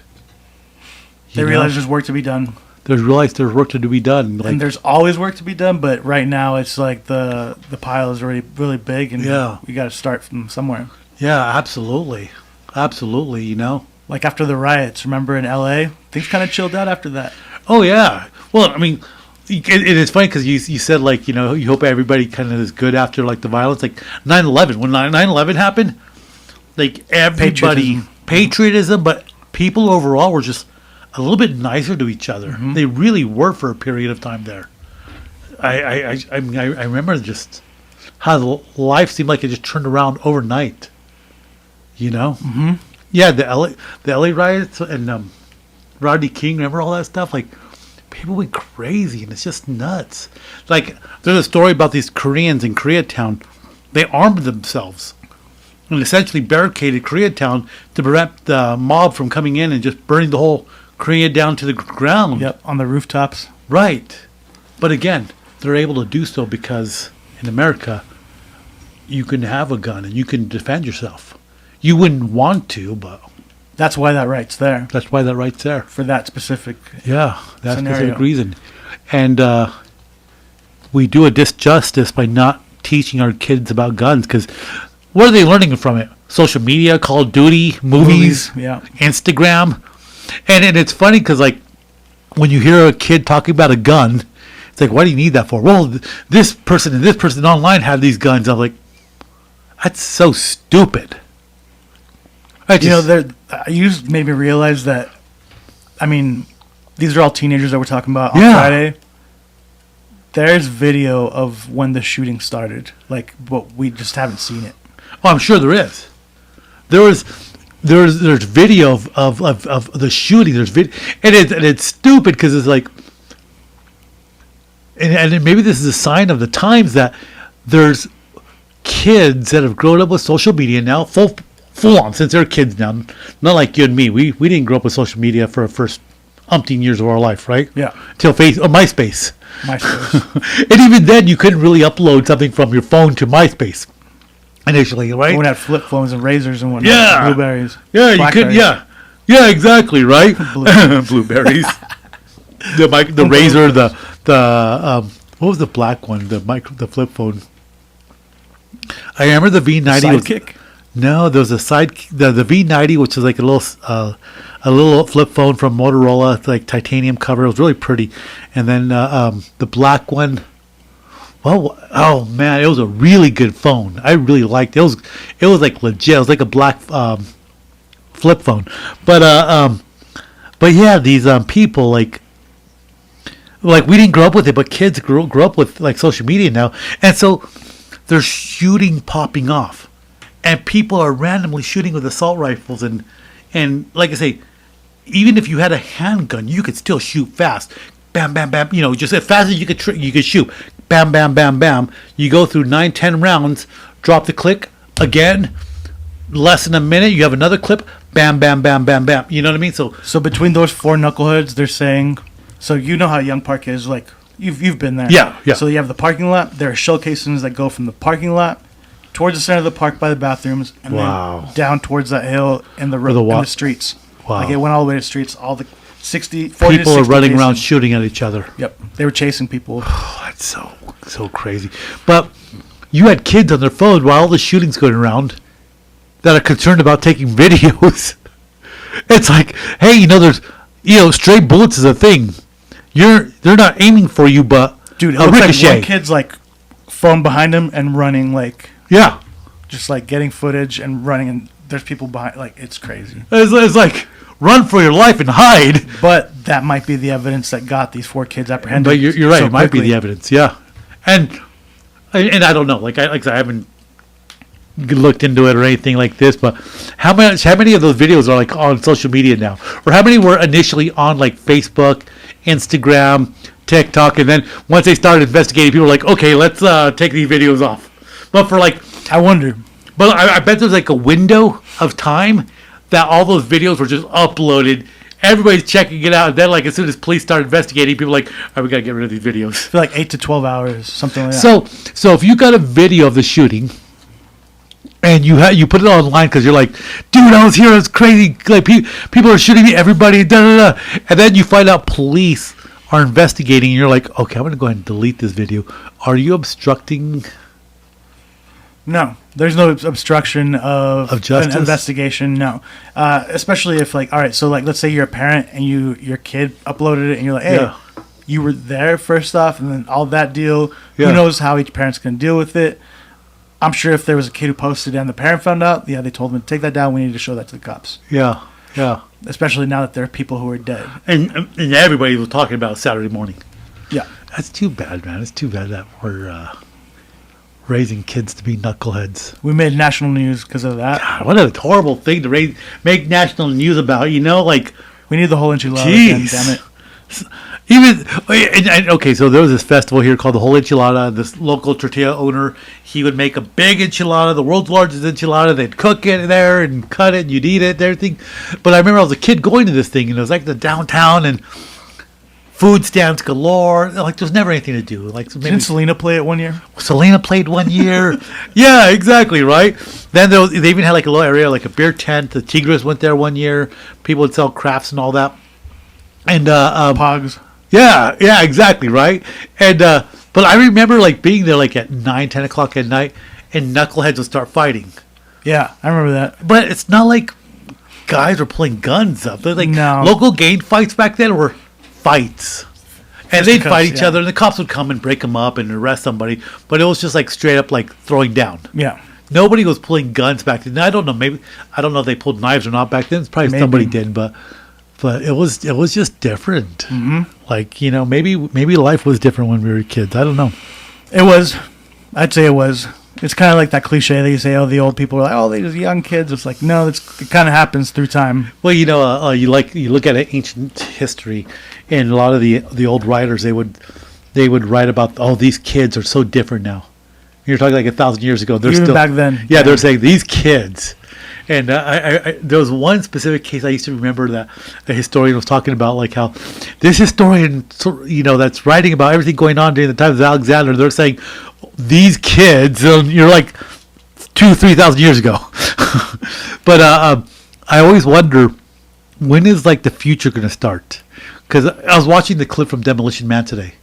They realize there's work to be done. There's work to be done. And there's always work to be done, but right now it's like the pile is already really big, and we got to start from somewhere. Yeah, absolutely. Absolutely, Like after the riots, remember in LA? Things kind of chilled out after that. Oh, yeah. Well, I mean... It is funny because you said, like, you hope everybody kind of is good after, like, the violence. Like, 9/11. When 9/11 happened, like, everybody... Patriotism, but people overall were just a little bit nicer to each other. Mm-hmm. They really were for a period of time there. I remember just how the life seemed like it just turned around overnight. Mm-hmm. Yeah, the LA riots and Rodney King, remember all that stuff? Like... People went crazy, and it's just nuts. Like, there's a story about these Koreans in Koreatown. They armed themselves and essentially barricaded Koreatown to prevent the mob from coming in and just burning the whole Korea down to the ground. Yep, on the rooftops. Right. But again, they're able to do so because in America, you can have a gun and you can defend yourself. You wouldn't want to, but... That's why that right's there. That's why that right's there. For that specific that scenario. Specific reason. And we do a disjustice by not teaching our kids about guns, because what are they learning from it? Social media, Call of Duty, movies, Instagram. And it's funny because, like, when you hear a kid talking about a gun, it's like, why do you need that for? Well, this person and this person online have these guns. I'm like, that's so stupid. You made me realize that, I mean, these are all teenagers that we're talking about on Friday. There's video of when the shooting started, but we just haven't seen it. Oh, I'm sure there is. There's video of the shooting. There's video, and it's stupid because it's like, and maybe this is a sign of the times that there's kids that have grown up with social media now, full on, since they're kids now. Not like you and me. We didn't grow up with social media for the first umpteen years of our life, right? Yeah. Till MySpace. And even then, you couldn't really upload something from your phone to MySpace initially, right? We had flip phones and razors and whatnot. Yeah. Blueberries. Yeah, you could. Yeah. Yeah, exactly, right? Blueberries. The razor, what was the black one? The flip phone. I remember the V90. Sidekick? No, there was the V90, which is like a little flip phone from Motorola. It's like titanium cover. It was really pretty. And then the black one. Well, oh man, it was a really good phone. I really liked it. It was like legit. It was like a black flip phone. But But yeah, these people like we didn't grow up with it, but kids grew up with like social media now, and so there's shooting popping off, and people are randomly shooting with assault rifles, and like I say, even if you had a handgun, you could still shoot fast. Bam, bam, bam. You know, just as fast as you could shoot. Bam, bam, bam, bam. You go through 9-10 rounds, drop the click again. Less than a minute, you have another clip. Bam, bam, bam, bam, bam. You know what I mean? So between those 4 knuckleheads, they're saying. So you know how Young Park is, like you've been there. Yeah. So you have the parking lot. There are shell casings that go from the parking lot towards the center of the park by the bathrooms, and then down towards that hill in the road, in the streets. Wow. Like it went all the way to the streets. All the 40 people to 60 are running casings. around shooting at each other. Yep, they were chasing people. Oh, that's so crazy. But you had kids on their phone while all the shootings going around that are concerned about taking videos. It's like, hey, you know, there's, you know, stray bullets is a thing. They're not aiming for you, but dude, a ricochet. Like one kid's like phone behind him and running, like just like getting footage and running, and there's people behind. Like it's crazy. It's like run for your life and hide. But that might be the evidence that got these 4 kids apprehended. But you're right. So it might be quickly. the evidence. Yeah, and I don't know. Like I haven't looked into it or anything like this, but how many of those videos are like on social media now, or how many were initially on like Facebook, Instagram, TikTok, and then once they started investigating, people were like, okay, let's take these videos off. But for like, I wonder. But I bet there's like a window of time that all those videos were just uploaded. Everybody's checking it out, and then like as soon as police start investigating, people are like, all right, we gotta get rid of these videos. I feel like 8 to 12 hours, something like that. So if you got a video of the shooting, and you put it online because you're like, dude, I was here, it's crazy, like people are shooting me, everybody, da da da, and then you find out police are investigating, and you're like, okay, I'm gonna go ahead and delete this video. Are you obstructing? No, there's no obstruction of justice? An investigation. No, especially if like, all right, so like, let's say you're a parent and your kid uploaded it, and you're like, hey, you were there first off, and then all that deal. Yeah. Who knows how each parent's gonna deal with it? I'm sure if there was a kid who posted and the parent found out, they told them to take that down. We need to show that to the cops. Yeah. Especially now that there are people who are dead. And everybody was talking about Saturday morning. Yeah. That's too bad, man. It's too bad that we're raising kids to be knuckleheads. We made national news because of that. God, what a horrible thing to make national news about, you know? Like, we need the whole enchilada again, damn it. Okay, so there was this festival here called the Whole Enchilada. This local tortilla owner, he would make a big enchilada, the world's largest enchilada. They'd cook it there and cut it, and you'd eat it and everything. But I remember I was a kid going to this thing, and it was like the downtown and food stands galore. Like there's never anything to do. Like didn't Selena play it one year? Selena played one year. Yeah, exactly, right. Then they even had like a little area, like a beer tent. The Tigres went there one year. People would sell crafts and all that. And Pogs. Yeah, exactly, right. And but I remember like being there like at 9-10 o'clock at night, and knuckleheads would start fighting. Yeah, I remember that. But it's not like guys were pulling guns up. They're like local gang fights back then were fights, and they'd fight each other, and the cops would come and break them up and arrest somebody. But it was just like straight up like throwing down. Yeah. Nobody was pulling guns back then. I don't know. Maybe I don't know if they pulled knives or not back then. It's probably somebody did, but it was just different. Mm-hmm. Like, you know, maybe life was different when we were kids. I don't know. It was. I'd say it was. It's kind of like that cliche that you say, oh, the old people are like, oh, they're just young kids. It's like, no, it kind of happens through time. Well, you know, you look at ancient history, and a lot of the old writers, they would write about, oh, these kids are so different now. You're talking like 1,000 years ago. They're Even still back then. Yeah, they're saying these kids. And there was one specific case I used to remember that a historian was talking about, like how this historian, you know, that's writing about everything going on during the times of Alexander, they're saying these kids, and you're like 2,000-3,000 years ago. But I always wonder, when is like the future going to start? Because I was watching the clip from Demolition Man today.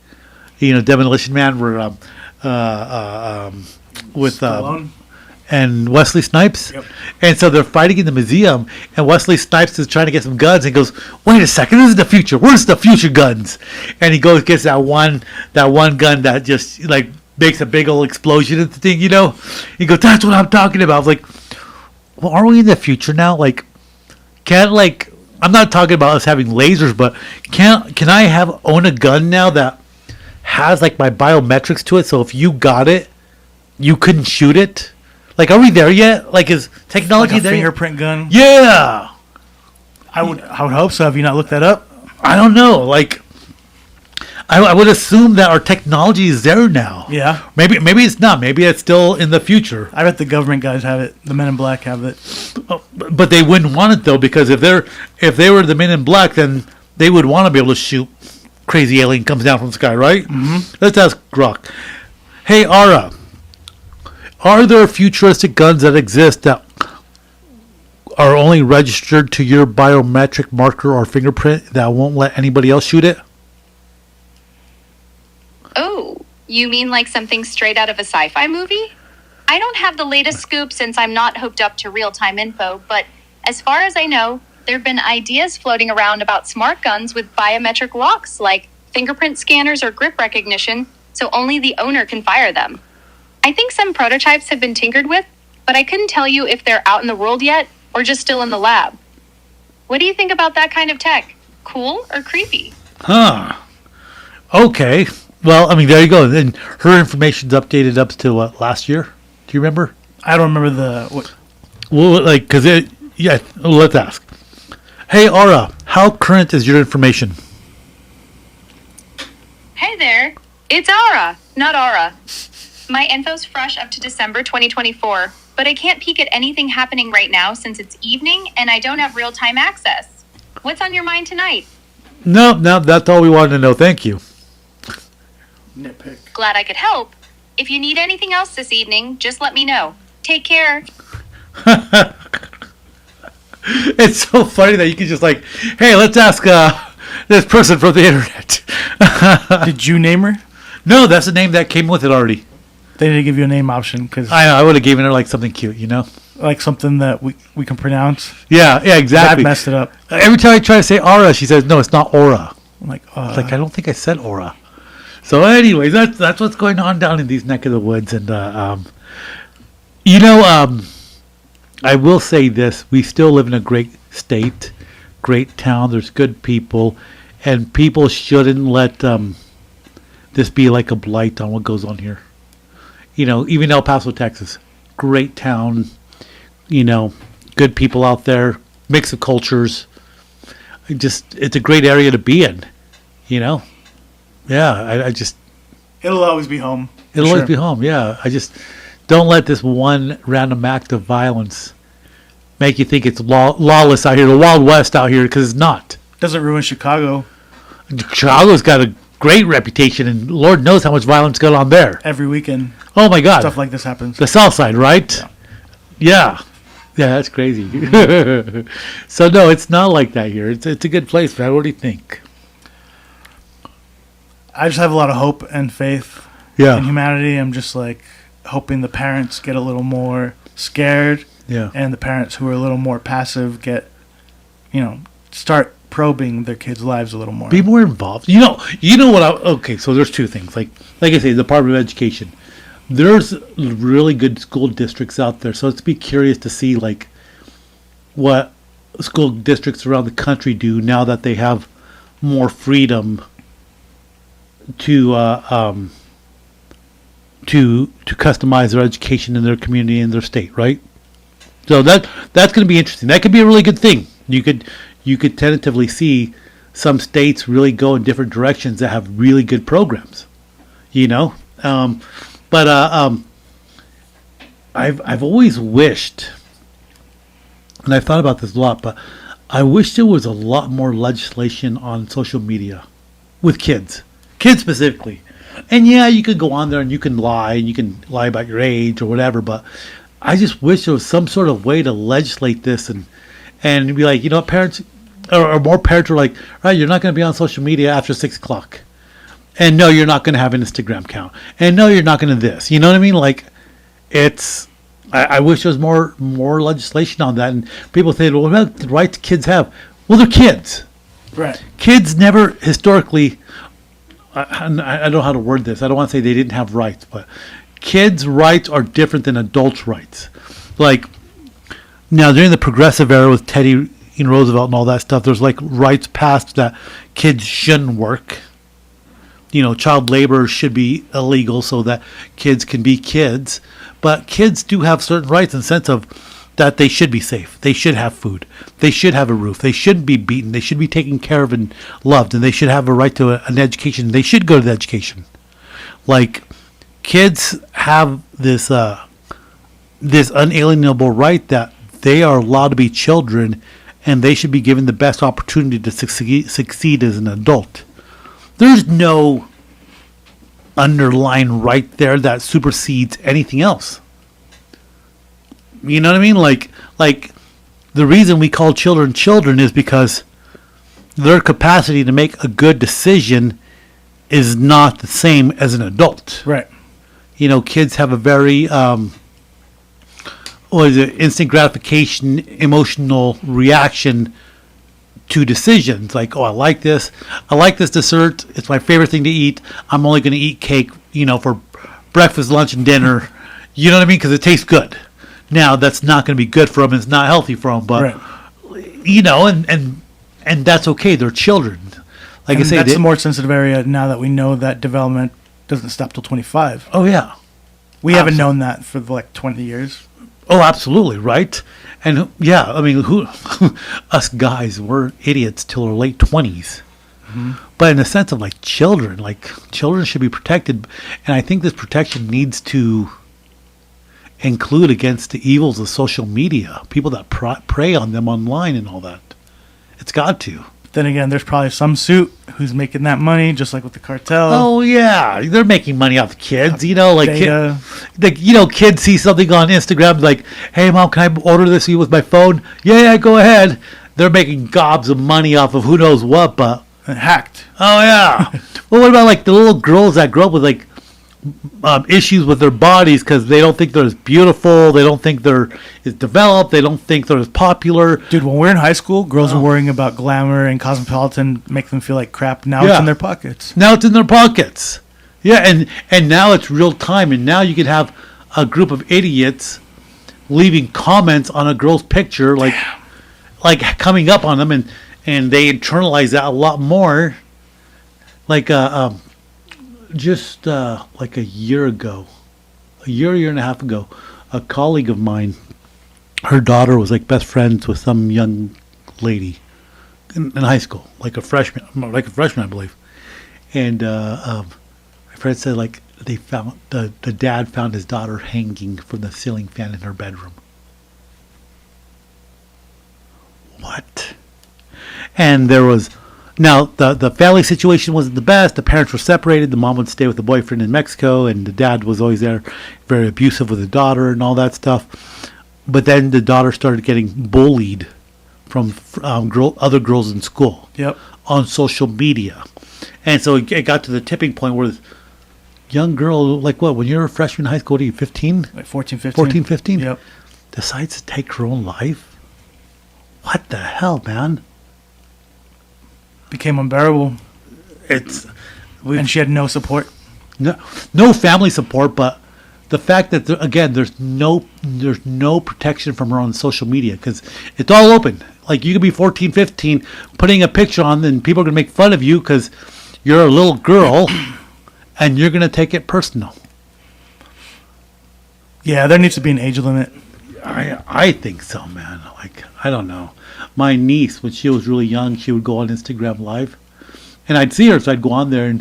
You know, Demolition Man were with Stallone? And Wesley Snipes. Yep. And so they're fighting in the museum, and Wesley Snipes is trying to get some guns, and goes, wait a second, this is the future. Where's the future guns? And he goes, gets that one gun that just like makes a big old explosion at the thing, you know? He goes, that's what I'm talking about. I was like, well, are we in the future now? Like, can't like I'm not talking about us having lasers, but can I own a gun now that has like my biometrics to it? So if you got it, you couldn't shoot it. Like, are we there yet? Like, is technology Like a there? fingerprint gun. Yeah. I would hope so. Have you not looked that up? I don't know. Like, I would assume that our technology is there now. Yeah. Maybe it's not. Maybe it's still in the future. I bet the government guys have it. The Men in Black have it. Oh, but they wouldn't want it though, because if they were the Men in Black, then they would want to be able to shoot crazy alien comes down from the sky, right? Mm-hmm. Let's ask Grok. Hey, Ara, are there futuristic guns that exist that are only registered to your biometric marker or fingerprint that won't let anybody else shoot it? Oh, you mean like something straight out of a sci-fi movie? I don't have the latest scoop since I'm not hooked up to real-time info, but as far as I know, there have been ideas floating around about smart guns with biometric locks, like fingerprint scanners or grip recognition, so only the owner can fire them. I think some prototypes have been tinkered with, but I couldn't tell you if they're out in the world yet or just still in the lab. What do you think about that kind of tech? Cool or creepy? Huh. Okay. Well, I mean, there you go. And her information's updated up to what, last year? Do you remember? I don't remember what. Well, like, because yeah, let's ask. Hey, Aura, how current is your information? Hey there, it's Aura, not Aura. My info's fresh up to December 2024, but I can't peek at anything happening right now since it's evening and I don't have real-time access. What's on your mind tonight? No, that's all we wanted to know. Thank you. Nitpick. Glad I could help. If you need anything else this evening, just let me know. Take care. It's so funny that you can just like, hey, let's ask this person from the internet. Did you name her? No, that's the name that came with it already. They didn't give you a name option because I would have given her like something cute, you know? like something that we can pronounce. Yeah, exactly. That messed it up. Every time I try to say aura, she says, no, it's not aura. I'm like, It's like, I don't think I said aura. So anyways, that's what's going on down in these neck of the woods. And, I will say this. We still live in a great state, great town. There's good people. And people shouldn't let this be like a blight on what goes on here. You know, even El Paso, Texas, great town. You know, good people out there, mix of cultures. It's a great area to be in. You know, yeah. it'll always be home. It'll always be home. Yeah, I just don't let this one random act of violence make you think it's lawless out here, the Wild West out here, because it's not. Doesn't ruin Chicago. Chicago's got a great reputation, and Lord knows how much violence goes on there. Every weekend, Oh my God, stuff like this happens. the South Side, right? Yeah, that's crazy. So no, it's not like that here. It's a good place, man. What do you think? I just have a lot of hope and faith Yeah, in humanity. I'm just like hoping the parents get a little more scared, yeah. and the parents who are a little more passive get, start probing their kids' lives a little more. Be more involved. You know what? Okay, so there's two things. Like I say, the Department of Education. There's really good school districts out there. So let's be curious to see like what school districts around the country do now that they have more freedom to customize their education in their community and their state, right? So that's going to be interesting. That could be a really good thing. You could tentatively see some states really go in different directions that have really good programs, you know. But I've always wished, and I've thought about this a lot, but I wish there was a lot more legislation on social media with kids specifically. And yeah, you could go on there and you can lie about your age or whatever, but I just wish there was some sort of way to legislate this and be like, parents or more parents are like, right, you're not going to be on social media after 6 o'clock. And no, you're not going to have an Instagram account. And no, you're not going to this. You know what I mean? Like, I wish there was more legislation on that. And people say, well, what about the rights kids have? Well, they're kids. Right. Kids never historically, I don't know how to word this. I don't want to say they didn't have rights, but kids' rights are different than adults' rights. Like, now during the progressive era with Teddy Roosevelt and all that stuff, there's like rights passed that kids shouldn't work. Child labor should be illegal so that kids can be kids. But kids do have certain rights in the sense of that they should be safe. They should have food. They should have a roof. They shouldn't be beaten. They should be taken care of and loved. And they should have a right to an education. They should go to the education. Like, kids have this unalienable right that they are allowed to be children and they should be given the best opportunity to succeed as an adult. There's no underlying right there that supersedes anything else. You know what I mean? Like the reason we call children children is because their capacity to make a good decision is not the same as an adult. Right. Kids have a very instant gratification, emotional reaction to decisions. Like, oh, I like this dessert. It's my favorite thing to eat. I'm only going to eat cake, for breakfast, lunch, and dinner. You know what I mean? Because it tastes good. Now, that's not going to be good for them. It's not healthy for them. But, and that's okay. They're children. Like I say, that's a more sensitive area now that we know that development doesn't stop till 25. Oh, yeah. We haven't known that for like 20 years. Oh, absolutely, right? And yeah, I mean, us guys, we're idiots till our late 20s. Mm-hmm. But in the sense of like children should be protected. And I think this protection needs to include against the evils of social media, people that prey on them online and all that. It's got to. Then again, there's probably some suit who's making that money, just like with the cartel. Oh yeah, they're making money off the kids. Data. Kids see something on Instagram like, "Hey mom, can I order this with my phone?" Yeah, go ahead. They're making gobs of money off of who knows what, but hacked. Oh yeah. Well, what about like the little girls that grow up with like issues with their bodies because they don't think they're as beautiful, they don't think they're as developed, they don't think they're as popular. Dude, when we're in high school, girls are worrying about glamour and cosmopolitan make them feel like crap. Now it's in their pockets. Yeah, and now it's real time, and now you can have a group of idiots leaving comments on a girl's picture, like coming up on them, and they internalize that a lot more. Like just like a year and a half ago, a colleague of mine, her daughter was like best friends with some young lady in high school, like a freshman, I believe. And my friend said like they found the dad found his daughter hanging from the ceiling fan in her bedroom. What? And there was. Now, the family situation wasn't the best. The parents were separated. The mom would stay with the boyfriend in Mexico, and the dad was always there, very abusive with the daughter and all that stuff. But then the daughter started getting bullied from other girls in school. Yep. On social media. And so it got to the tipping point where this young girl, like what, when you're a freshman in high school, what are you, 15? Like 14, 15. 14, 15? Yep. Decides to take her own life? What the hell, man? Became unbearable. And she had no support. No family support, but the fact that there's no protection from her on social media because it's all open. Like you could be 14, 15, putting a picture on, and people are gonna make fun of you because you're a little girl, and you're gonna take it personal. Yeah, there needs to be an age limit. I think so, man. Like, I don't know. My niece, when she was really young, she would go on Instagram Live. And I'd see her, so I'd go on there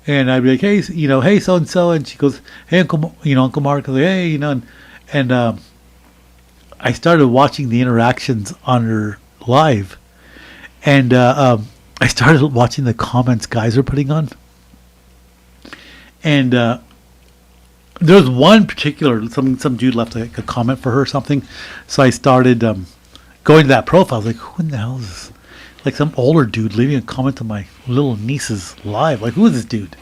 and I'd be like, hey, hey, so-and-so. And she goes, hey, Uncle Mark. Like, hey, and I started watching the interactions on her live. And I started watching the comments guys are putting on. And there's one particular, some dude left like a comment for her or something. So I started going to that profile. I was like, who in the hell is this? Like some older dude leaving a comment on my little niece's live. Like, who is this dude?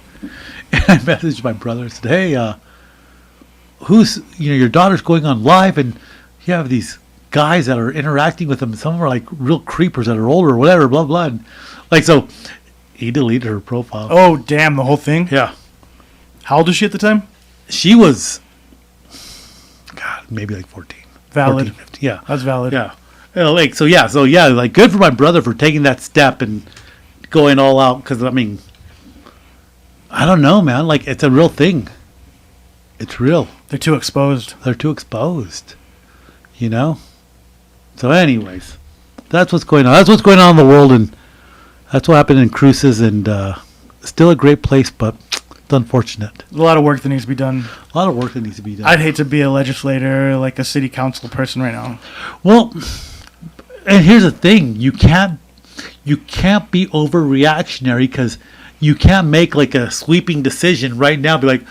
And I messaged my brother and said, hey, who's, your daughter's going on live and you have these guys that are interacting with them. Some of them are like real creepers that are older or whatever, blah, blah. And like, so he deleted her profile. Oh, damn, the whole thing? Yeah. How old was she at the time? She was, God, maybe like 14. Valid. 14, 15, yeah. That's valid. Yeah. Like so yeah, like good for my brother for taking that step and going all out. Because I mean, I don't know, man. Like it's a real thing. It's real. They're too exposed. They're too exposed. You know. So, anyways, that's what's going on. That's what's going on in the world, and that's what happened in Cruces, and still a great place, but it's unfortunate. There's a lot of work that needs to be done. A lot of work that needs to be done. I'd hate to be a legislator, like a city council person right now. Well, and here's the thing: you can't be overreactionary because you can't make like a sweeping decision right now. Be like,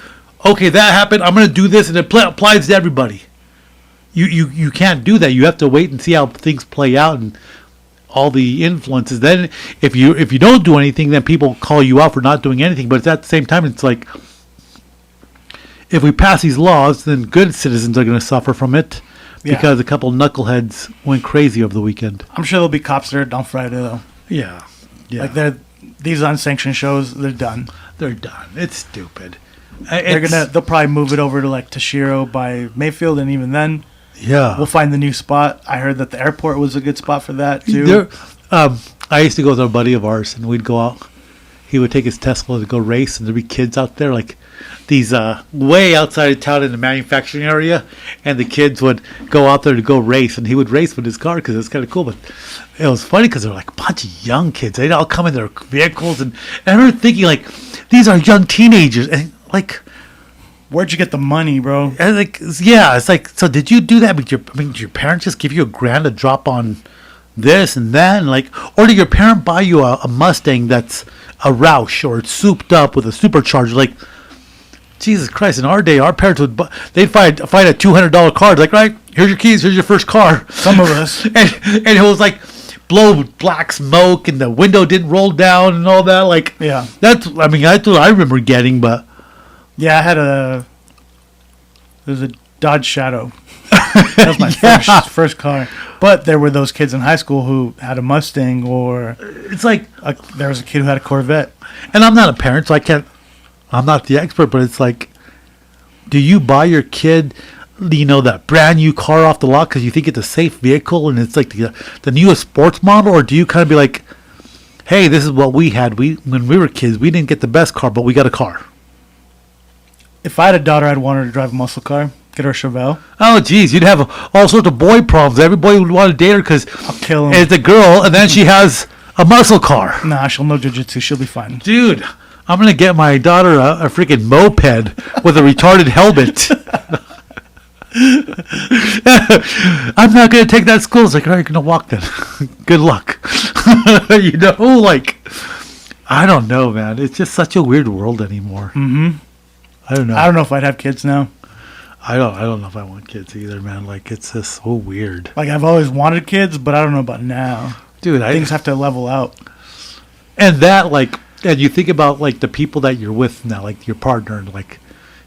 okay, that happened. I'm going to do this, and it applies to everybody. You can't do that. You have to wait and see how things play out and all the influences. Then, if you don't do anything, then people call you out for not doing anything. But at the same time, it's like if we pass these laws, then good citizens are going to suffer from it because a couple knuckleheads went crazy over the weekend. I'm sure there'll be cops there on Friday though. Yeah. Like these unsanctioned shows, they're done. They're done. It's stupid. They'll probably move it over to like Tashiro by Mayfield, and even then, we'll find the new spot. I heard that the airport was a good spot for that too. I used to go with a buddy of ours, and we'd go out. He would take his Tesla to go race, and there'd be kids out there, like these way outside of town in the manufacturing area, and the kids would go out there to go race, and he would race with his car because it's kind of cool. But it was funny because they're like a bunch of young kids. They'd all come in their vehicles, and I remember thinking, like, these are young teenagers, and like, where'd you get the money, bro? And like, yeah, it's like, so did you do that? Did your parents just give you $1,000 to drop on this and that? And like, or did your parent buy you a Mustang that's a Roush or it's souped up with a supercharger? Like, Jesus Christ! In our day, our parents they'd find a $200 car. Like, right, here's your keys. Here's your first car. Some of us, and it was like blow black smoke, and the window didn't roll down and all that. Like, yeah, that's what I remember getting, but. Yeah, I had there's a Dodge Shadow. That was my first car. But there were those kids in high school who had a Mustang, or it's like there was a kid who had a Corvette. And I'm not a parent, so I'm not the expert, but it's like, do you buy your kid, that brand new car off the lot because you think it's a safe vehicle and it's like the newest sports model, or do you kind of be like, hey, this is what we had. When we were kids, we didn't get the best car, but we got a car. If I had a daughter, I'd want her to drive a muscle car. Get her a Chevelle. Oh, geez. You'd have all sorts of boy problems. Everybody would want to date her because it's a girl, and then she has a muscle car. Nah, she'll know jiu-jitsu. She'll be fine. Dude, I'm going to get my daughter a freaking moped with a retarded helmet. I'm not going to take that to school. It's like, all right, you're going to walk then. Good luck. Like, I don't know, man. It's just such a weird world anymore. Mm-hmm. I don't know. I don't know if I'd have kids now. I don't know if I want kids either, man. Like, it's just so weird. Like, I've always wanted kids, but I don't know about now. Dude, things have to level out. And that, like, and you think about, like, the people that you're with now, like, your partner, and like,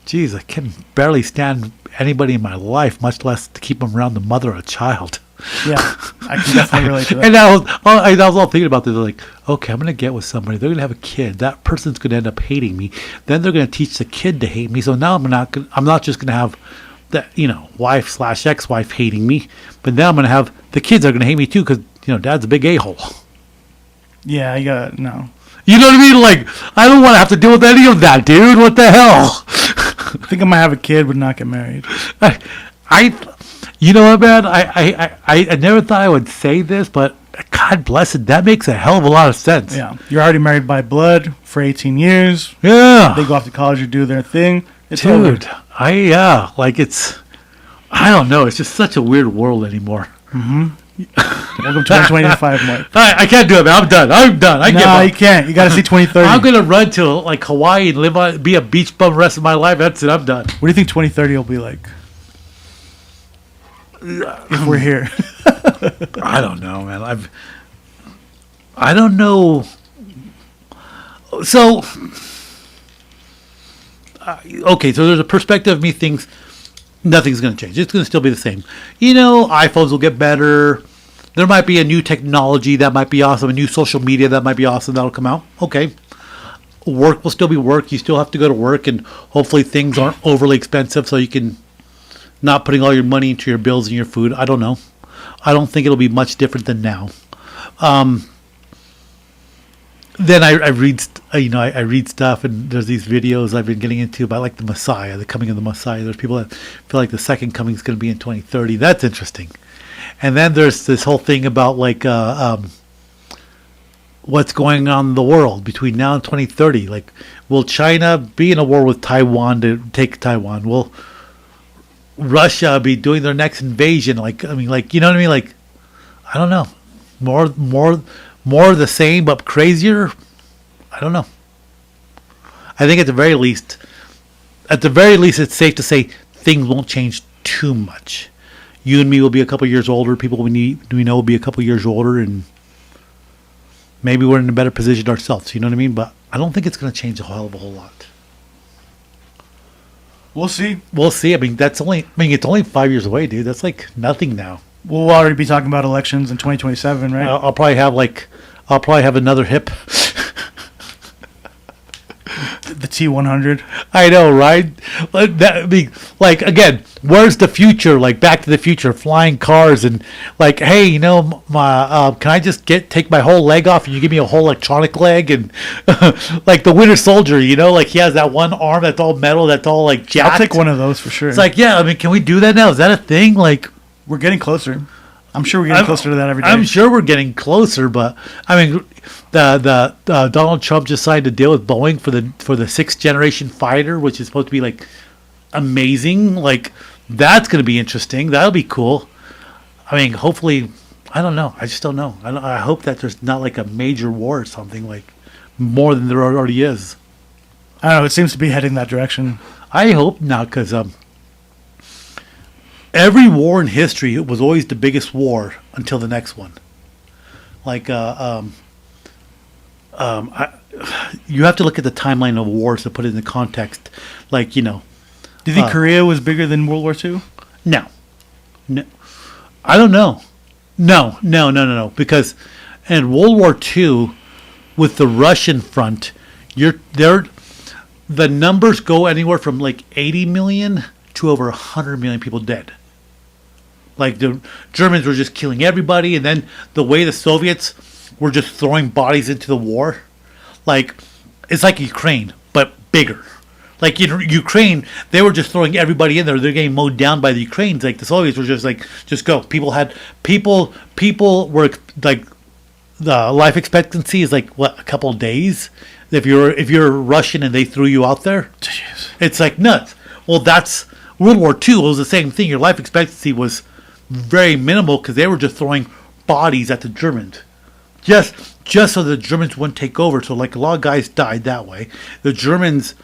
geez, I can barely stand anybody in my life, much less to keep them around the mother of a child. Yeah, I can definitely relate to that. And I was all thinking about this. Like, okay, I'm going to get with somebody. They're going to have a kid. That person's going to end up hating me. Then they're going to teach the kid to hate me. So now I'm not just going to have that, wife/ex-wife hating me, but now I'm going to have the kids are going to hate me too because, dad's a big a-hole. Yeah, you got no. You know what I mean? Like, I don't want to have to deal with any of that, dude. What the hell? I think I might have a kid, but not get married. You know what, man? I never thought I would say this, but God bless it. That makes a hell of a lot of sense. Yeah. You're already married by blood for 18 years. Yeah. They go off to college or do their thing. It's Dude, over. I don't know. It's just such a weird world anymore. Mm-hmm. Welcome to 2025, Mike. I can't do it, man. I'm done. I give up. You can't. You got to see 2030. I'm going to run to, like, Hawaii and be a beach bum the rest of my life. That's it. I'm done. What do you think 2030 will be like? If we're here. I don't know, man. I don't know. So, okay, so there's a perspective of me thinks nothing's going to change. It's going to still be the same. iPhones will get better. There might be a new technology that might be awesome, a new social media that might be awesome that'll come out. Okay. Work will still be work. You still have to go to work, and hopefully things aren't overly expensive so you can not putting all your money into your bills and your food. I don't know. I don't think it'll be much different than now. Then I read, I read stuff, and there's these videos I've been getting into about like the Messiah, the coming of the Messiah. There's people that feel like the second coming is going to be in 2030. That's interesting. And then there's this whole thing about like what's going on in the world between now and 2030. Like, will China be in a war with Taiwan to take Taiwan? Will Russia be doing their next invasion? Like, I mean, like, you know what I mean? Like, I don't know. More of the same, but crazier? I don't know. I think at the very least, it's safe to say things won't change too much. You and me will be a couple years older. People we know will be a couple years older, and maybe we're in a better position ourselves. You know what I mean? But I don't think it's going to change a hell of a whole lot. We'll see. We'll see. I mean, it's only 5 years away, dude. That's like nothing now. We'll already be talking about elections in 2027, right? I'll probably have another hip. The T100. I know, right? Like again, where's the future? Like Back to the Future, flying cars, and like, hey, can I just take my whole leg off, and you give me a whole electronic leg, and like the Winter Soldier, like he has that one arm that's all metal, that's all like jacked. I'll take one of those for sure. It's like, yeah, I mean, can we do that now? Is that a thing? Like, we're getting closer. I'm sure we're getting closer to that every day. I'm sure we're getting closer, but I mean, the Donald Trump just signed a deal with Boeing for the 6th generation fighter, which is supposed to be like amazing. Like, that's going to be interesting. That'll be cool. I mean, hopefully, I don't know. I just don't know. I hope that there's not like a major war or something, like more than there already is. I don't know. It seems to be heading that direction. I hope not, because every war in history was always the biggest war until the next one. Like, you have to look at the timeline of wars to put it in the context. Like, Do you think Korea was bigger than World War II? No. I don't know. No. Because in World War II, with the Russian front, the numbers go anywhere from like 80 million to over 100 million people dead. Like, the Germans were just killing everybody, and then the way the Soviets were just throwing bodies into the war, like, it's like Ukraine, but bigger. Like, Ukraine, they were just throwing everybody in there. They're getting mowed down by the Ukrainians. Like, the Soviets were just like, just go. People were like, the life expectancy is like, what, a couple of days? If you're Russian and they threw you out there, jeez, it's like nuts. Well, that's World War II. It was the same thing. Your life expectancy was very minimal because they were just throwing bodies at the Germans, just so the Germans wouldn't take over. So like a lot of guys died that way. The Germans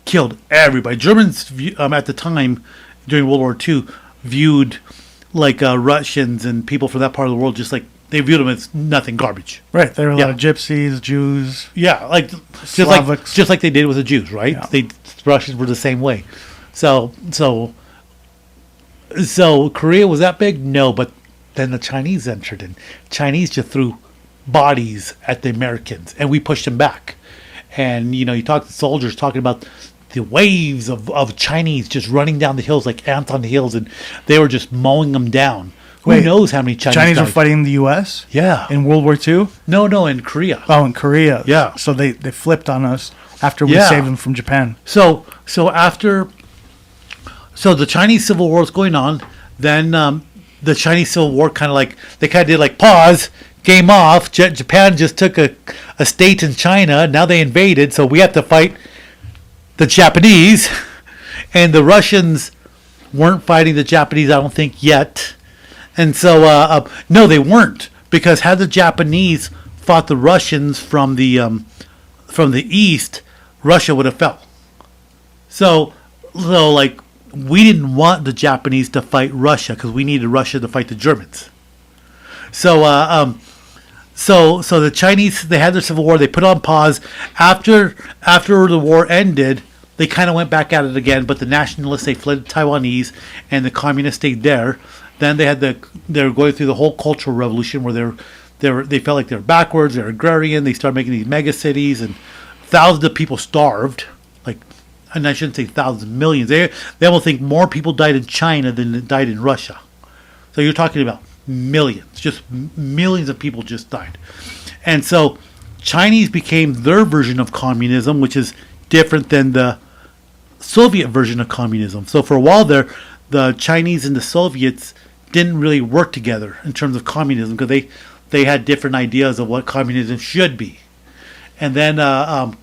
killed everybody. Germans at the time during World War II viewed like Russians and people from that part of the world just like they viewed them as nothing, garbage. Right. There were a lot of gypsies, Jews. Yeah, like Slavics. just like they did with the Jews, right? Yeah. Russians were the same way. So Korea was that big? No, but then the Chinese entered in. Chinese just threw bodies at the Americans, and we pushed them back. And, you talk to soldiers talking about the waves of Chinese just running down the hills like ants on the hills, and they were just mowing them down. Who knows how many Chinese were fighting the U.S.? Yeah. In World War II? No, in Korea. Oh, in Korea. Yeah. So they flipped on us after we saved them from Japan. So the Chinese Civil War is going on. Then the Chinese Civil War they did like pause, game off. Japan just took a state in China. Now they invaded, so we have to fight the Japanese. And the Russians weren't fighting the Japanese, I don't think, yet. And so, no, they weren't. Because had the Japanese fought the Russians from the east, Russia would have fell. So like, we didn't want the Japanese to fight Russia because we needed Russia to fight the Germans. So the Chinese, they had their civil war. They put it on pause. After the war ended, they kind of went back at it again. But the nationalists, they fled Taiwanese, and the communists stayed there. Then they were going through the whole cultural revolution where they felt like they were backwards. They were agrarian. They started making these mega cities, and thousands of people starved. And I shouldn't say thousands, millions. They almost think more people died in China than died in Russia. So you're talking about millions, just millions of people just died. And so Chinese became their version of communism, which is different than the Soviet version of communism. So for a while there, the Chinese and the Soviets didn't really work together in terms of communism because they had different ideas of what communism should be. And then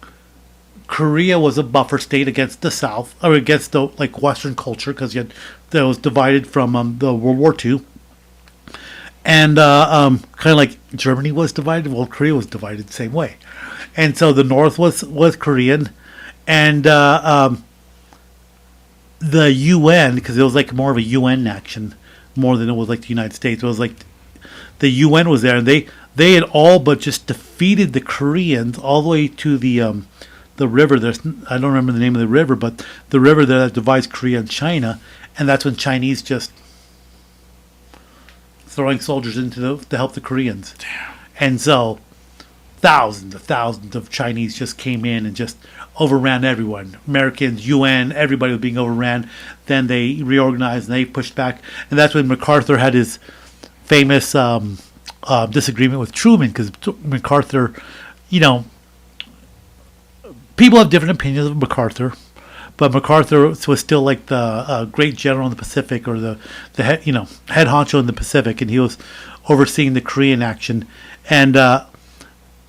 Korea was a buffer state against the South, or against the Western culture, because that was divided from the World War II. And kind of like Germany was divided, well, Korea was divided the same way. And so the North was Korean, and the UN, because it was like more of a UN action, more than it was like the United States. It was like the UN was there, and they had all but just defeated the Koreans all the way to the river. I don't remember the name of the river, but the river that divides Korea and China, and that's when Chinese just throwing soldiers into to help the Koreans. Damn. And so thousands of Chinese just came in and just overran everyone. Americans, UN, everybody was being overran. Then they reorganized and they pushed back. And that's when MacArthur had his famous disagreement with Truman, because MacArthur, people have different opinions of MacArthur, but MacArthur was still like the great general in the Pacific, or the head honcho in the Pacific, and he was overseeing the Korean action. And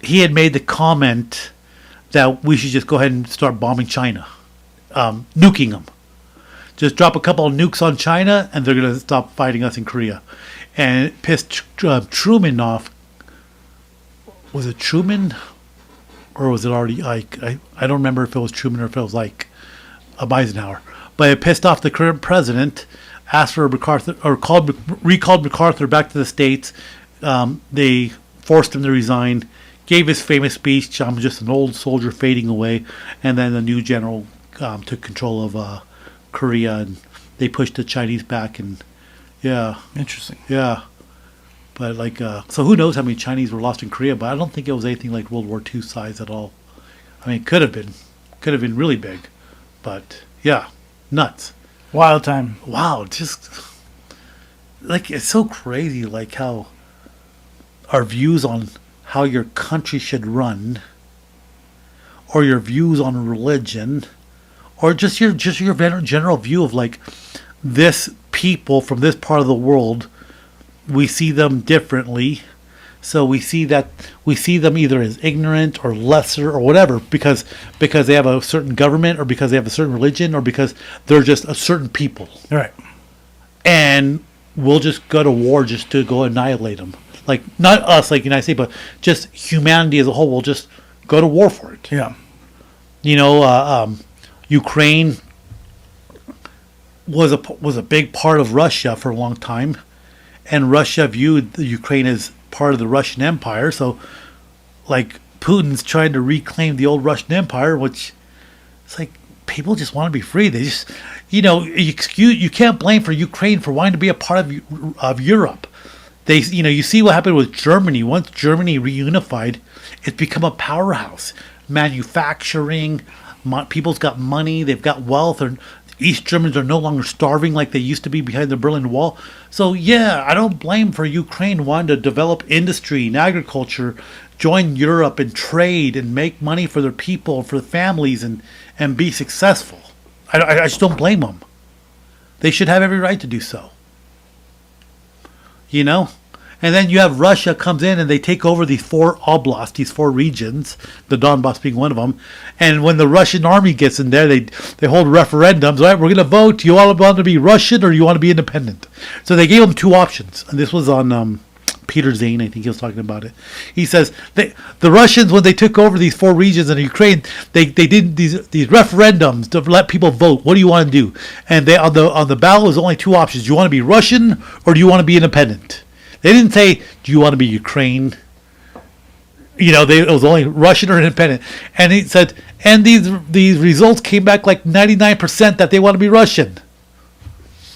he had made the comment that we should just go ahead and start bombing China, nuking them. Just drop a couple of nukes on China, and they're going to stop fighting us in Korea. And it pissed Truman off. Was it Truman? Or was it already Ike? I don't remember if it was Truman or if it was like Eisenhower. But it pissed off the current president, asked for MacArthur, or recalled MacArthur back to the States. They forced him to resign, gave his famous speech, "I'm just an old soldier fading away," and then the new general took control of Korea, and they pushed the Chinese back. And yeah, Interesting. yeah. But so who knows how many Chinese were lost in Korea? But I don't think it was anything like World War II size at all. I mean, it could have been really big, but yeah, nuts. Wild time. Wow, just it's so crazy, how our views on how your country should run, or your views on religion, or just your general view of this people from this part of the world. We see them differently, so we see them either as ignorant or lesser or whatever because they have a certain government, or because they have a certain religion, or because they're just a certain people. All right. And we'll just go to war just to go annihilate them. Not us, United States, but just humanity as a whole will just go to war for it. Yeah. Ukraine was a big part of Russia for a long time. And Russia viewed the Ukraine as part of the Russian Empire. So, Putin's trying to reclaim the old Russian Empire, which it's people just want to be free. They just, you can't blame for Ukraine for wanting to be a part of Europe. They, you see what happened with Germany. Once Germany reunified, it's become a powerhouse. Manufacturing, people's got money, they've got wealth, and East Germans are no longer starving like they used to be behind the Berlin Wall. So yeah, I don't blame for Ukraine wanting to develop industry and agriculture, join Europe and trade and make money for their people, for the families, and be successful. I just don't blame them. They should have every right to do so. And then you have Russia comes in and they take over these 4 oblasts, these 4 regions, the Donbass being one of them. And when the Russian army gets in there, they hold referendums. All right, we're going to vote. Do you all want to be Russian or you want to be independent? So they gave them 2 options. And this was on Peter Zane, I think he was talking about it. He says the Russians, when they took over these 4 regions in Ukraine, they did these referendums to let people vote. What do you want to do? And they on the ballot was only 2 options. Do you want to be Russian or do you want to be independent? They didn't say, do you want to be Ukraine? It was only Russian or independent. And he said, and these results came back 99% that they want to be Russian.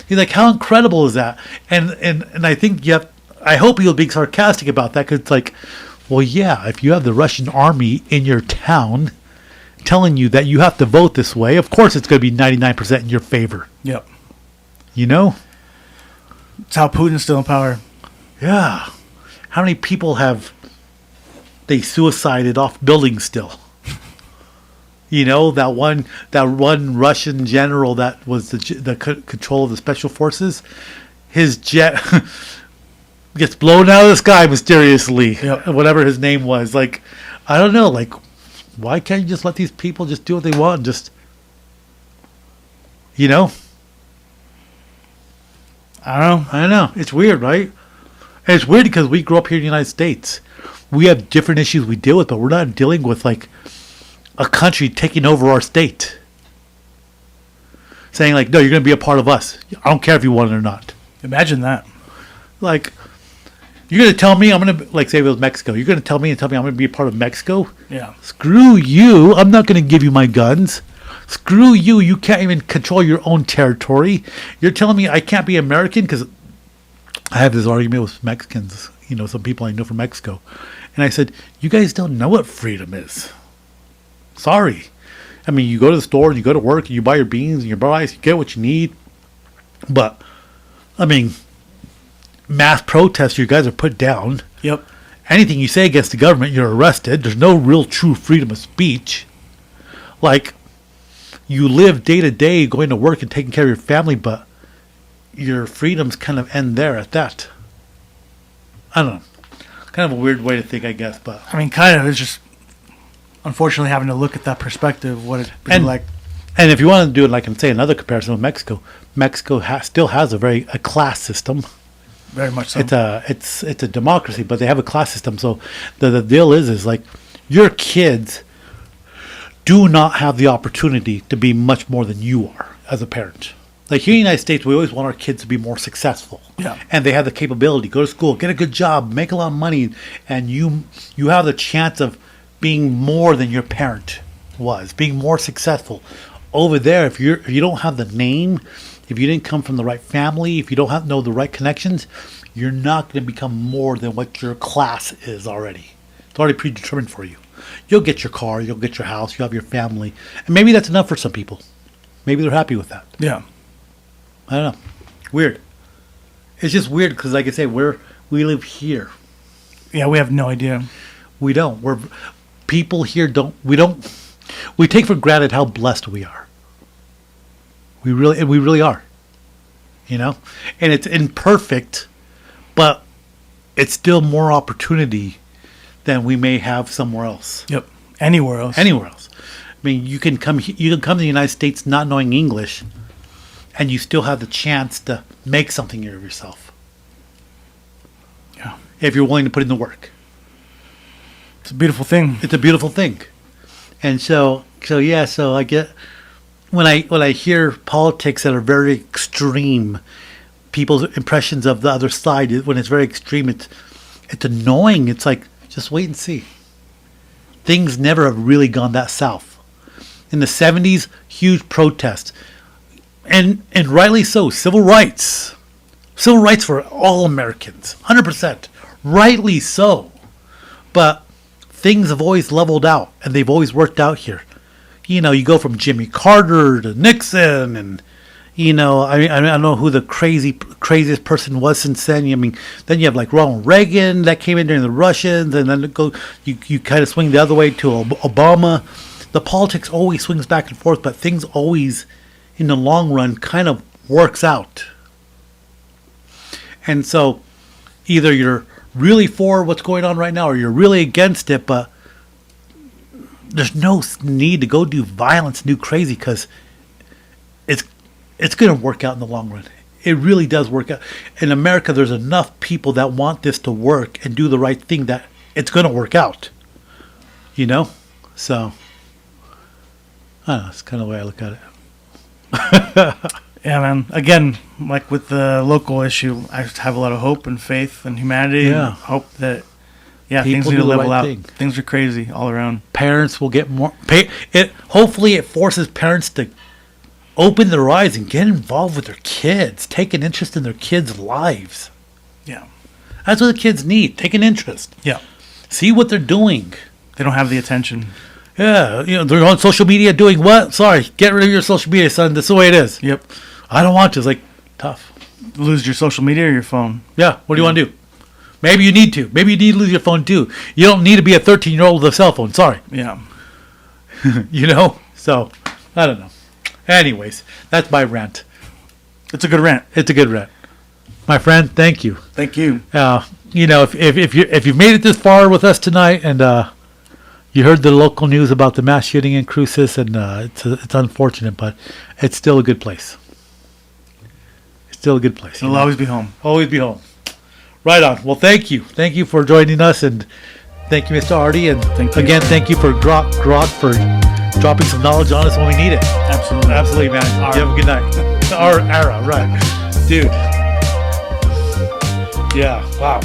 He's like, how incredible is that? And I think I hope he'll be sarcastic about that, because it's well, yeah, if you have the Russian army in your town telling you that you have to vote this way, of course it's going to be 99% in your favor. Yep. It's how Putin's still in power. Yeah. How many people have they suicided off buildings still? You know, that one Russian general that was the control of the special forces, his jet gets blown out of the sky mysteriously. Yep. Whatever his name was. Like, I don't know. Like, why can't you just let these people just do what they want? Just, you know? I don't know. I know. It's weird, right? And it's weird because we grew up here in the United States. We have different issues we deal with, but we're not dealing with, like, a country taking over our state. Saying, like, no, you're going to be a part of us. I don't care if you want it or not. Imagine that. Like, you're going to tell me I'm going to, like, say it was Mexico. You're going to tell me I'm going to be a part of Mexico? Yeah. Screw you. I'm not going to give you my guns. Screw you. You can't even control your own territory. You're telling me I can't be American? Because I have this argument with Mexicans, you know, some people I know from Mexico. And I said, you guys don't know what freedom is. Sorry. I mean, you go to the store and you go to work and you buy your beans and your rice, you get what you need. But, I mean, mass protests, you guys are put down. Yep. Anything you say against the government, you're arrested. There's no real true freedom of speech. Like, you live day to day going to work and taking care of your family, but your freedoms kind of end there at that. I don't know. Kind of a weird way to think, I guess, but I mean, kind of. It's just, unfortunately, having to look at that perspective, what it would be like. And if you want to do it, like, and say another comparison with Mexico, Mexico still has a class system. Very much so. It's a democracy, but they have a class system. So the deal is like, your kids do not have the opportunity to be much more than you are as a parent. Like, here in the United States, we always want our kids to be more successful. Yeah. And they have the capability, go to school, get a good job, make a lot of money, and you have the chance of being more than your parent was, being more successful. Over there, if you don't have the name, if you didn't come from the right family, if you don't know the right connections, you're not going to become more than what your class is already. It's already predetermined for you. You'll get your car, you'll get your house, you'll have your family. And maybe that's enough for some people. Maybe they're happy with that. Yeah. I don't know. Weird. It's just weird because, like I say, we live here. Yeah, we have no idea. We don't. People here we take for granted how blessed we are. We really are. You know? And it's imperfect, but it's still more opportunity than we may have somewhere else. Yep. Anywhere else. Anywhere else. I mean, you can come to the United States not knowing English, and you still have the chance to make something of yourself. Yeah. If you're willing to put in the work. It's a beautiful thing. It's a beautiful thing. And so I get when I hear politics that are very extreme, people's impressions of the other side, when it's very extreme, it's annoying. It's like, just wait and see. Things never have really gone that south. In the 70s, huge protests. And rightly so, civil rights. Civil rights for all Americans. 100%. Rightly so. But things have always leveled out, and they've always worked out here. You know, you go from Jimmy Carter to Nixon, and, you know, I don't know who the craziest person was since then. I mean, then you have, like, Ronald Reagan that came in during the Russians, and then you kind of swing the other way to Obama. The politics always swings back and forth, but things always, in the long run, kind of works out. And so either you're really for what's going on right now or you're really against it, but there's no need to go do violence and do crazy, because it's going to work out in the long run. It really does work out. In America, there's enough people that want this to work and do the right thing that it's going to work out. You know? So, I don't know. It's kind of the way I look at it. Yeah, man. Again, like with the local issue, I just have a lot of hope and faith in humanity. Yeah. And hope that, yeah, People things need do to the level right out. thing. Things are crazy all around. Parents will get more. Hopefully, it forces parents to open their eyes and get involved with their kids, take an interest in their kids' lives. Yeah. That's what the kids need. Take an interest. Yeah. See what they're doing. They don't have the attention. Yeah, you know, they're on social media doing what? Sorry, get rid of your social media, son. That's the way it is. Yep. I don't want to. It's like, tough. Lose your social media or your phone. Yeah, what do you want to do? Maybe you need to. Maybe you need to lose your phone too. You don't need to be a 13-year-old with a cell phone. Sorry. Yeah. So, I don't know. Anyways, that's my rant. It's a good rant. It's a good rant. My friend, thank you. Thank you. If you've made it this far with us tonight and you heard the local news about the mass shooting in Cruces, and it's unfortunate, but it's still a good place. It's still a good place. It'll always be home. Always be home. Right on. Well, thank you. Thank you for joining us, and thank you, Mr. Artie. And Thank you. again, thank you for Grok for dropping some knowledge on us when we need it. Absolutely. Absolutely, man. You have a good night. Our era, right. Dude. Yeah, wow.